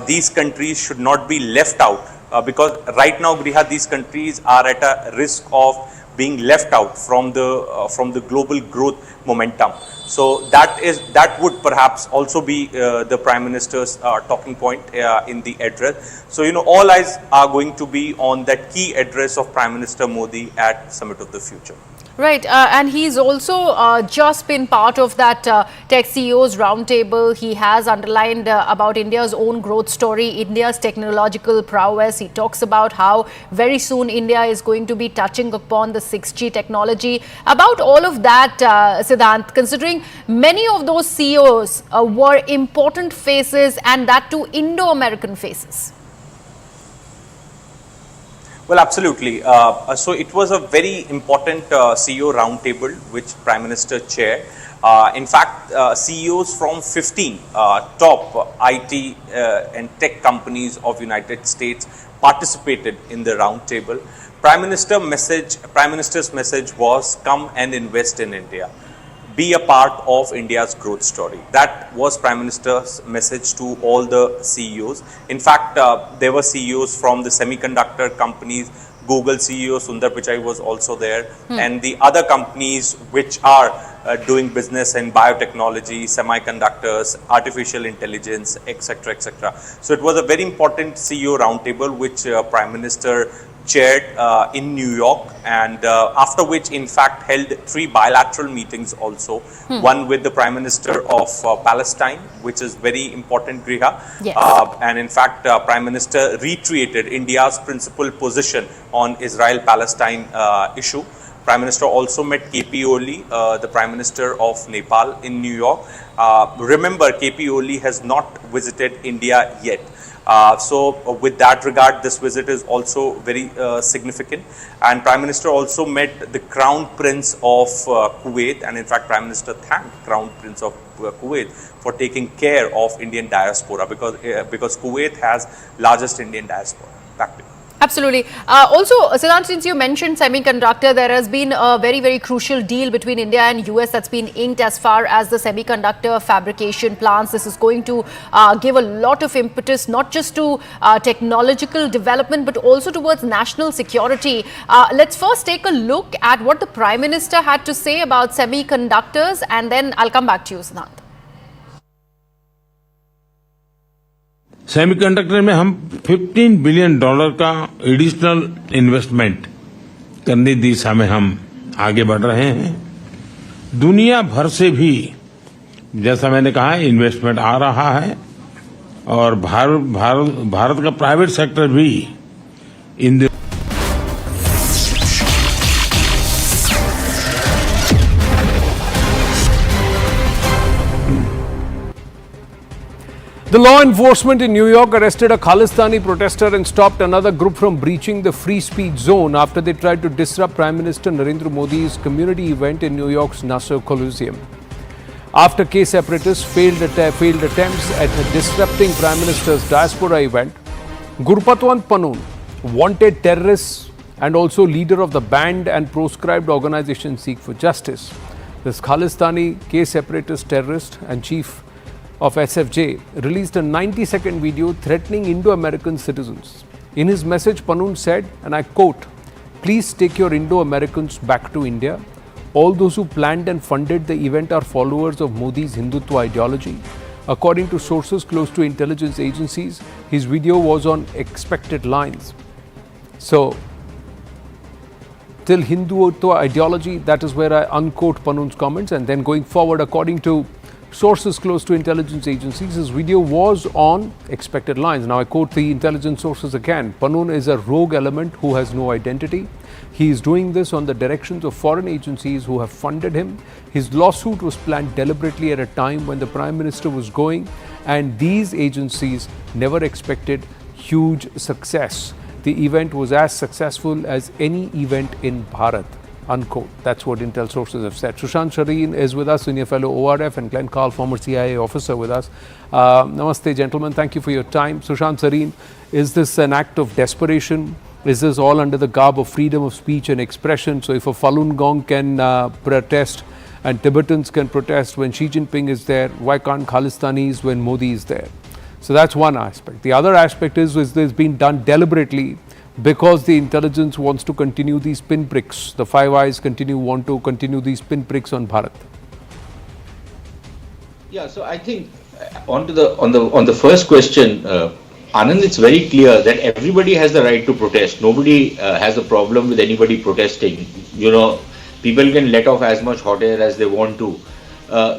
These countries should not be left out because right now, Griha, these countries are at a risk of being left out from the global growth momentum. So that would perhaps also be the Prime Minister's talking point in the address. So, you know, all eyes are going to be on that key address of Prime Minister Modi at Summit of the Future. Right, and he's also just been part of that Tech CEOs roundtable. He has underlined about India's own growth story, India's technological prowess. He talks about how very soon India is going to be touching upon the 6G technology. About all of that, Siddhant, considering many of those CEOs were important faces, and that too Indo-American faces. Well, absolutely. So it was a very important CEO roundtable which Prime Minister chaired. In fact, CEOs from 15 top IT and tech companies of United States participated in the roundtable. Prime Minister's message was come and invest in India. be a part of India's growth story. That was Prime Minister's message to all the CEOs. In fact, there were CEOs from the semiconductor companies. Google CEO Sundar Pichai was also there, and the other companies which are doing business in biotechnology, semiconductors, artificial intelligence, etc., etc. So it was a very important CEO roundtable which Prime Minister chaired in New York, and after which in fact held 3 bilateral meetings also, one with the Prime Minister of Palestine, which is very important, Griha, Yes. and in fact Prime Minister reiterated India's principal position on Israel-Palestine issue. Prime Minister also met KP Oli, the Prime Minister of Nepal, in New York. Remember, KP Oli has not visited India yet. So with that regard, this visit is also very significant. And Prime Minister also met the Crown Prince of Kuwait, and in fact Prime Minister thanked Crown Prince of Kuwait for taking care of Indian diaspora, because Kuwait has largest Indian diaspora. Back to you. Absolutely. Also, Siddhant, since you mentioned semiconductor, there has been a very, very crucial deal between India and US that's been inked as far as the semiconductor fabrication plants. This is going to give a lot of impetus, not just to technological development, but also towards national security. Let's first take a look at what the Prime Minister had to say about semiconductors, and then I'll come back to you, Siddhant. Semiconductor में हम $15 billion का additional investment करने की दिशा में हम आगे बढ़ रहे हैं। दुनिया भर से भी, जैसा मैंने कहा, इन्वेस्टमेंट आ रहा है, और भारत का प्राइवेट सेक्टर भी इन The law enforcement in New York arrested a Khalistani protester and stopped another group from breaching the free speech zone after they tried to disrupt Prime Minister Narendra Modi's community event in New York's Nassau Coliseum. After K-separatists failed attempts at disrupting Prime Minister's diaspora event, Gurpatwant Pannun, wanted terrorists and also leader of the banned and proscribed organization Seek for Justice. This Khalistani K-separatist terrorist and chief of SFJ released a 90-second video threatening Indo-American citizens. In his message, Pannun said, and I quote, "Please take your Indo-Americans back to India. All those who planned and funded the event are followers of Modi's Hindutva ideology." According to sources close to intelligence agencies, his video was on expected lines. So, till Hindutva ideology, that is where I unquote Pannun's comments, and then going forward, according to sources close to intelligence agencies, his video was on expected lines. Now I quote the intelligence sources again. Pannun is a rogue element who has no identity. He is doing this on the directions of foreign agencies who have funded him. His lawsuit was planned deliberately at a time when the Prime Minister was going, and these agencies never expected huge success. The event was as successful as any event in Bharat. Unquote. That's what intel sources have said. Sushant Sareen is with us, senior fellow ORF, and Glenn Carl, former CIA officer, with us. Namaste, gentlemen. Thank you for your time. Sushant Sareen, is this an act of desperation? Is this all under the garb of freedom of speech and expression? So if a Falun Gong can protest and Tibetans can protest when Xi Jinping is there, why can't Khalistanis when Modi is there? So that's one aspect. The other aspect is this being done deliberately because the intelligence wants to continue these pinpricks. The Five Eyes want to continue these pinpricks on Bharat. Yeah, so I think on the first question, Anand, it's very clear that everybody has the right to protest. Nobody has a problem with anybody protesting. You know, people can let off as much hot air as they want to.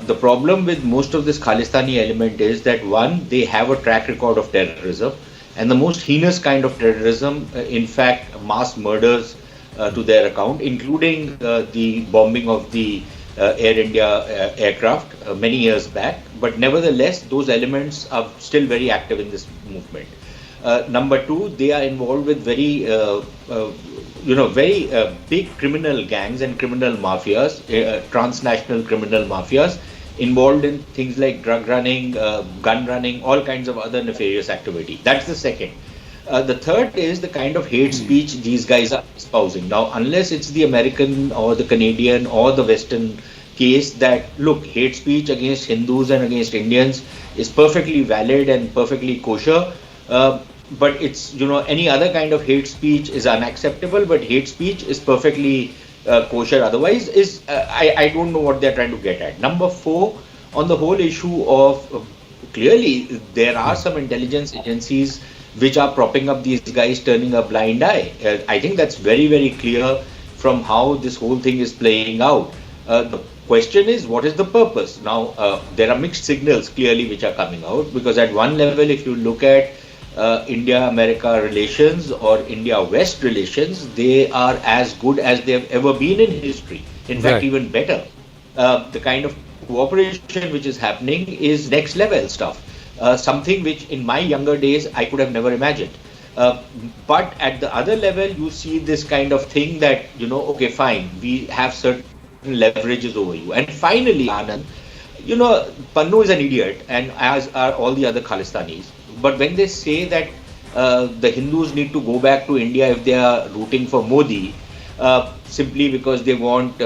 The problem with most of this Khalistani element is that, one, they have a track record of terrorism, and the most heinous kind of terrorism, in fact, mass murders to their account, including the bombing of the Air India aircraft many years back. But nevertheless, those elements are still very active in this movement. Number two, they are involved with very big criminal gangs and criminal mafias, transnational criminal mafias, involved in things like drug running, gun running, all kinds of other nefarious activity. That's the second. The third is the kind of hate speech these guys are espousing. Now, unless it's the American or the Canadian or the Western case that, look, hate speech against Hindus and against Indians is perfectly valid and perfectly kosher. But it's, any other kind of hate speech is unacceptable, but hate speech is perfectly kosher. Otherwise, I don't know what they're trying to get at. Number 4, on the whole issue of clearly there are some intelligence agencies which are propping up these guys, turning a blind eye. I think that's very, very clear from how this whole thing is playing out. The question is, what is the purpose? Now, there are mixed signals clearly which are coming out, because at one level, if you look at India-America relations or India-West relations, they are as good as they have ever been in history. In fact, even better. The kind of cooperation which is happening is next level stuff. Something which in my younger days I could have never imagined. But at the other level, you see this kind of thing that, okay, fine, we have certain leverages over you. And finally, Anand, Pannun is an idiot, and as are all the other Khalistanis. But when they say that the Hindus need to go back to India if they are rooting for Modi, simply because they want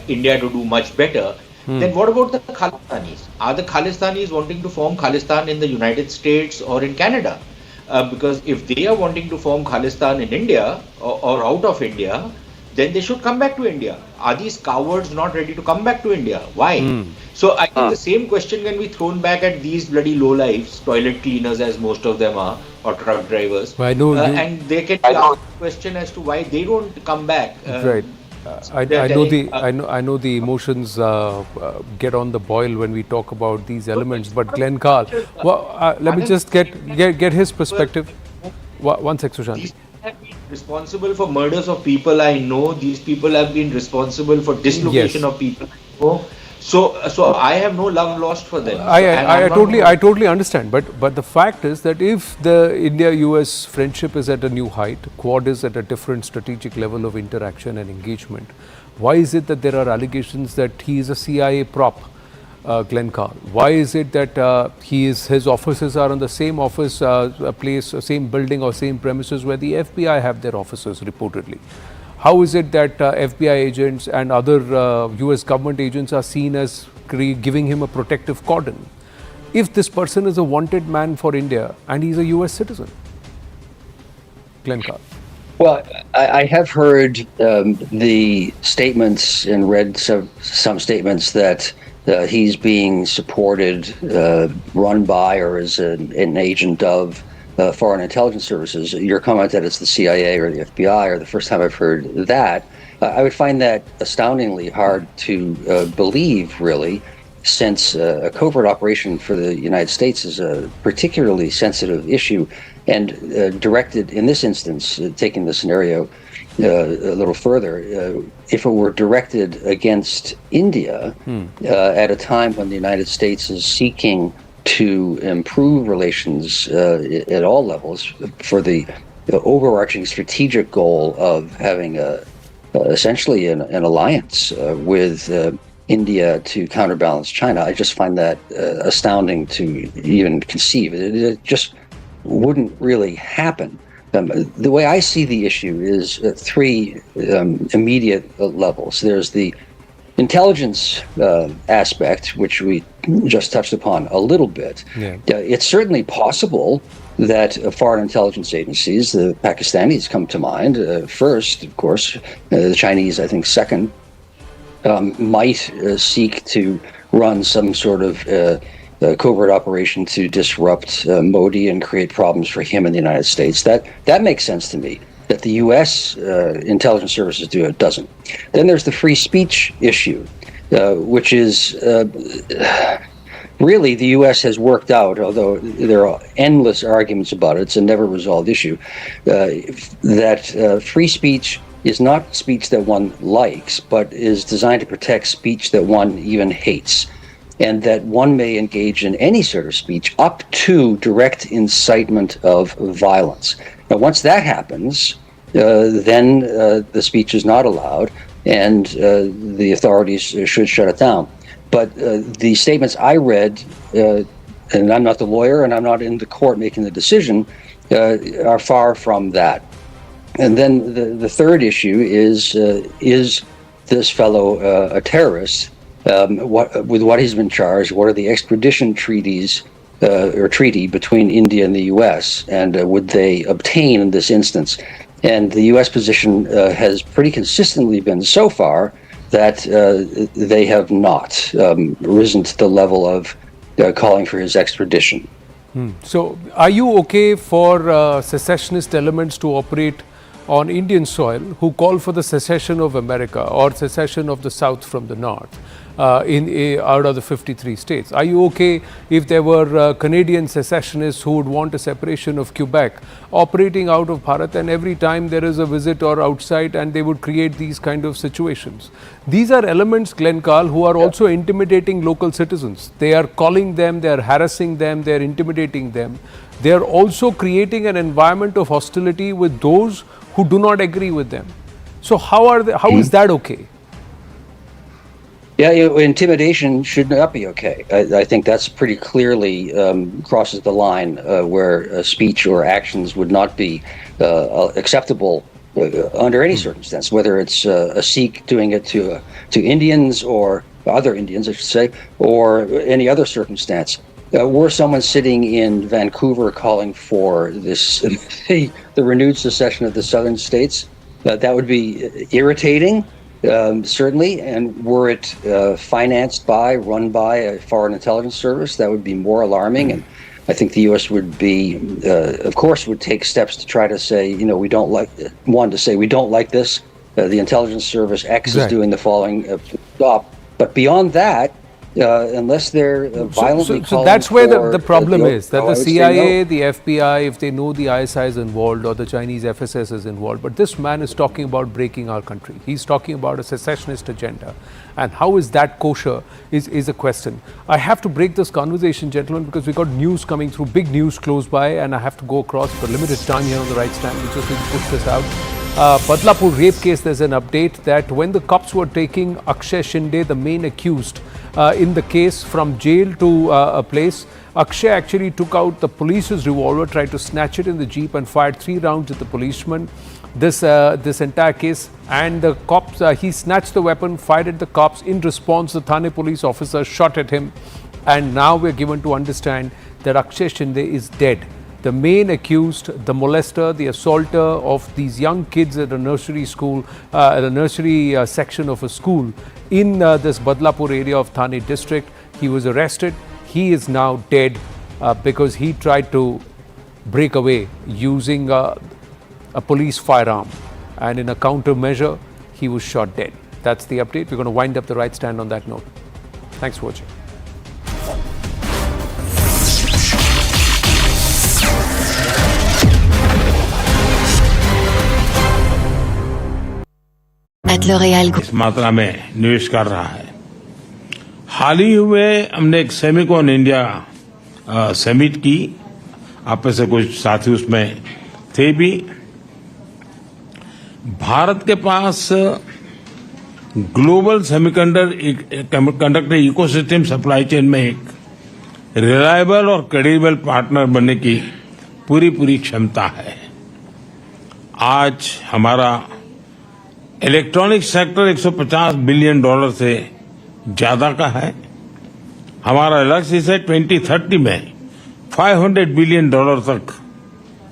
India to do much better, then what about the Khalistanis? Are the Khalistanis wanting to form Khalistan in the United States or in Canada? Because if they are wanting to form Khalistan in India or out of India, then they should come back to India. Are these cowards not ready to come back to India? Why? So I think the same question can be thrown back at these bloody lowlifes, toilet cleaners as most of them are, or truck drivers. I know and they can ask the question as to why they don't come back. Right. I know the emotions get on the boil when we talk about these elements. But Glenn Carl, let me just get his perspective. One sec, Sushant. These have been responsible for murders of people. I know these people have been responsible for dislocation of people. So I have no love lost for them. I totally understand. But the fact is that if the India-US friendship is at a new height, Quad is at a different strategic level of interaction and engagement, why is it that there are allegations that he is a CIA prop, Glenn Carl? Why is it that his offices are on the same office place, same building or same premises where the FBI have their offices reportedly? How is it that FBI agents and other US government agents are seen as giving him a protective cordon if this person is a wanted man for India and he's a US citizen? Glenn Carl. Well, I have heard the statements and read some statements that he's being supported, run by, or is an agent of foreign intelligence services. Your comment that it's the CIA or the FBI, or the first time I've heard that, I would find that astoundingly hard to believe, really, since a covert operation for the United States is a particularly sensitive issue, and directed, in this instance, taking the scenario a little further, if it were directed against India at a time when the United States is seeking to improve relations at all levels for the overarching strategic goal of having essentially an alliance with India to counterbalance China. I just find that astounding to even conceive. It just wouldn't really happen. The way I see the issue is three immediate levels. There's the intelligence aspect, which we just touched upon a little bit. It's certainly possible that foreign intelligence agencies, the Pakistanis come to mind first, of course, the Chinese, I think, second, might seek to run some sort of covert operation to disrupt Modi and create problems for him in the United States. That makes sense to me. That the U.S. intelligence services do, it doesn't. Then there's the free speech issue, which is really the U.S. has worked out, although there are endless arguments about it, it's a never resolved issue, that free speech is not speech that one likes, but is designed to protect speech that one even hates, and that one may engage in any sort of speech up to direct incitement of violence. Now, once that happens, then the speech is not allowed, and the authorities should shut it down. But the statements I read, and I'm not the lawyer and I'm not in the court making the decision, are far from that. And then the third issue is this fellow a terrorist? with what he's been charged, what are the extradition treaties or treaty between India and the U.S., and would they obtain in this instance? And the U.S. position has pretty consistently been so far that they have not risen to the level of calling for his extradition. So, are you okay for secessionist elements to operate on Indian soil who call for the secession of America or secession of the South from the North out of the 53 states? Are you okay if there were Canadian secessionists who would want a separation of Quebec operating out of Bharat, and every time there is a visit or outside and they would create these kind of situations? These are elements, Glenn Carl, who are also intimidating local citizens. They are calling them, they are harassing them, they are intimidating them. They are also creating an environment of hostility with those who do not agree with them. So how is that okay? Yeah, intimidation should not be okay. I think that's pretty clearly crosses the line where speech or actions would not be acceptable under any circumstance, whether it's a Sikh doing it to Indians or other Indians, I should say, or any other circumstance. Were someone sitting in Vancouver calling for this the renewed secession of the southern states, that would be irritating, certainly. And were it financed by, run by a foreign intelligence service, that would be more alarming. And I think the U.S. would be, of course, would take steps to try to say, we don't like this. The intelligence service X is doing the following job. But beyond that, unless they're violently so that's where the problem is, that the CIA, the FBI, if they know the ISI is involved or the Chinese FSS is involved, but this man is talking about breaking our country. He's talking about a secessionist agenda. And how is that kosher is a question. I have to break this conversation, gentlemen, because we got news coming through, big news close by, and I have to go across for limited time here on the right stand. We just need to push this out. Badlapur rape case, there's an update that when the cops were taking Akshay Shinde, the main accused, in the case from jail to a place, Akshay actually took out the police's revolver, tried to snatch it in the jeep and fired 3 rounds at the policeman. This entire case, and the cops, he snatched the weapon, fired at the cops. In response, the Thane police officer shot at him, and now we're given to understand that Akshay Shinde is dead. The main accused, the molester, the assaulter of these young kids at a nursery school, at a nursery section of a school in this Badlapur area of Thane district, he was arrested. He is now dead because he tried to break away using a police firearm, and in a countermeasure, he was shot dead. That's the update. We're going to wind up the right stand on that note. Thanks for watching. इस मात्रा में निवेश कर रहा है। हाल ही हुए हमने एक सेमिकॉन इंडिया समिट की, आप में से कुछ साथी उसमें थे भी। भारत के पास global semiconductor ecosystem supply chain में एक रिलायबल और क्रेडिबल पार्टनर बनने की पूरी क्षमता है। आज हमारा इलेक्ट्रॉनिक सेक्टर $150 बिलियन से ज्यादा का है। हमारा लक्ष्य इसे 2030 में $500 बिलियन तक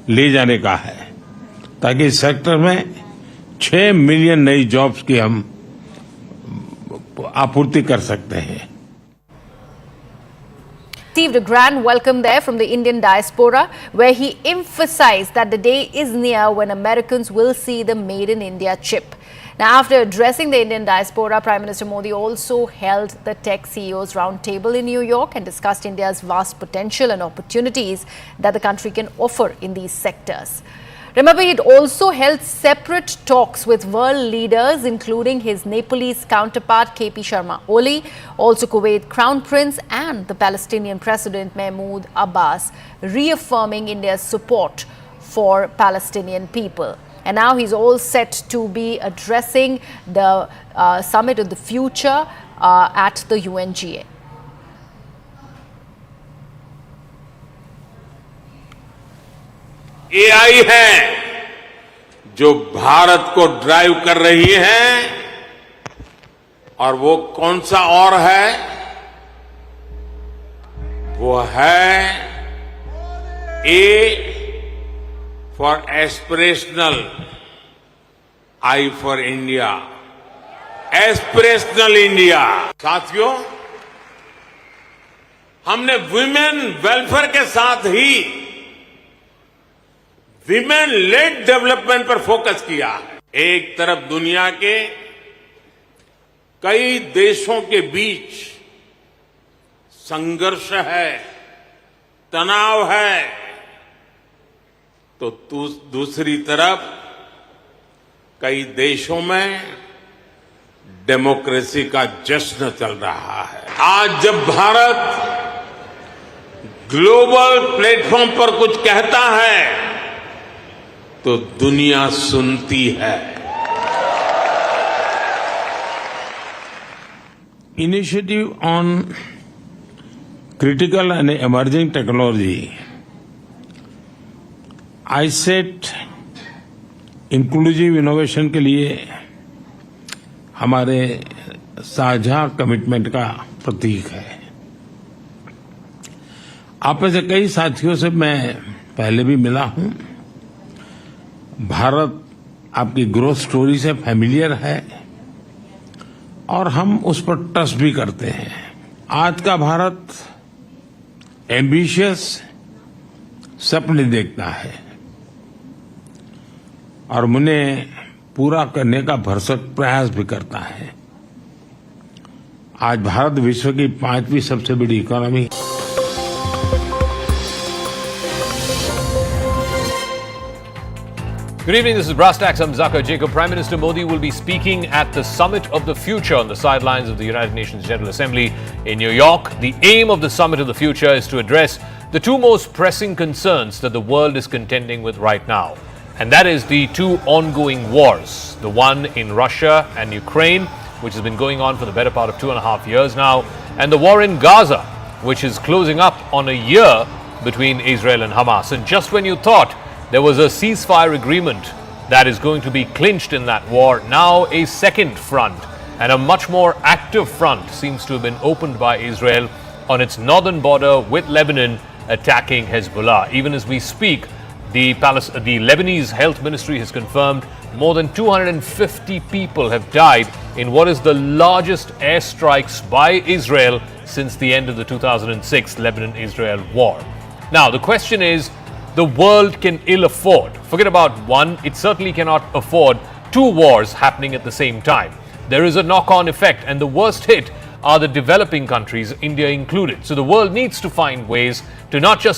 ले जाने का है, ताकि इस सेक्टर में 6 मिलियन नई जॉब्स की हम आपूर्ति कर सकते हैं। Received a grand welcome there from the Indian diaspora, where he emphasized that the day is near when Americans will see the Made in India chip. Now, after addressing the Indian diaspora, Prime Minister Modi also held the Tech CEOs Roundtable in New York and discussed India's vast potential and opportunities that the country can offer in these sectors. Remember, he'd also held separate talks with world leaders, including his Nepalese counterpart KP Sharma Oli, also Kuwait Crown Prince and the Palestinian President Mahmoud Abbas, reaffirming India's support for Palestinian people. And now he's all set to be addressing the Summit of the Future at the UNGA. AI है जो भारत को drive कर रही है और वो कौन सा और है? वो है A for aspirational, I for India. Aspirational India. साथियों, हमने विमेन वेलफेयर के साथ ही विमेन लेड डेवलपमेंट पर फोकस किया है। एक तरफ दुनिया के कई देशों के बीच संघर्ष है, तनाव है, तो दूसरी तरफ कई देशों में डेमोक्रेसी का जश्न चल रहा है। आज जब भारत ग्लोबल प्लेटफॉर्म पर कुछ कहता है तो दुनिया सुनती है। Initiative on critical and emerging technology, iCET inclusive innovation के लिए हमारे साझा कमिटमेंट का प्रतीक है। आप में से कई साथियों से मैं पहले भी मिला हूं। भारत आपकी ग्रोथ स्टोरी से फैमिलियर है और हम उस पर ट्रस्ट भी करते हैं। आज का भारत एम्बिशियस सपने देखता है और उन्हें पूरा करने का भरसक प्रयास भी करता है। आज भारत विश्व की 5वीं सबसे बड़ी economy. Good evening, this is Brass Tacks. I'm Zaka Jacob. Prime Minister Modi will be speaking at the Summit of the Future on the sidelines of the United Nations General Assembly in New York. The aim of the Summit of the Future is to address the two most pressing concerns that the world is contending with right now. And that is the two ongoing wars, the one in Russia and Ukraine, which has been going on for the better part of 2.5 years now, and the war in Gaza, which is closing up on a year between Israel and Hamas. And just when you thought there was a ceasefire agreement that is going to be clinched in that war, now a second front and a much more active front seems to have been opened by Israel on its northern border with Lebanon, attacking Hezbollah. Even as we speak, the Lebanese Health Ministry has confirmed more than 250 people have died in what is the largest airstrikes by Israel since the end of the 2006 Lebanon-Israel war. Now, the question is, the world can ill afford. Forget about one, it certainly cannot afford two wars happening at the same time. There is a knock-on effect, and the worst hit are the developing countries, India included. So the world needs to find ways to not just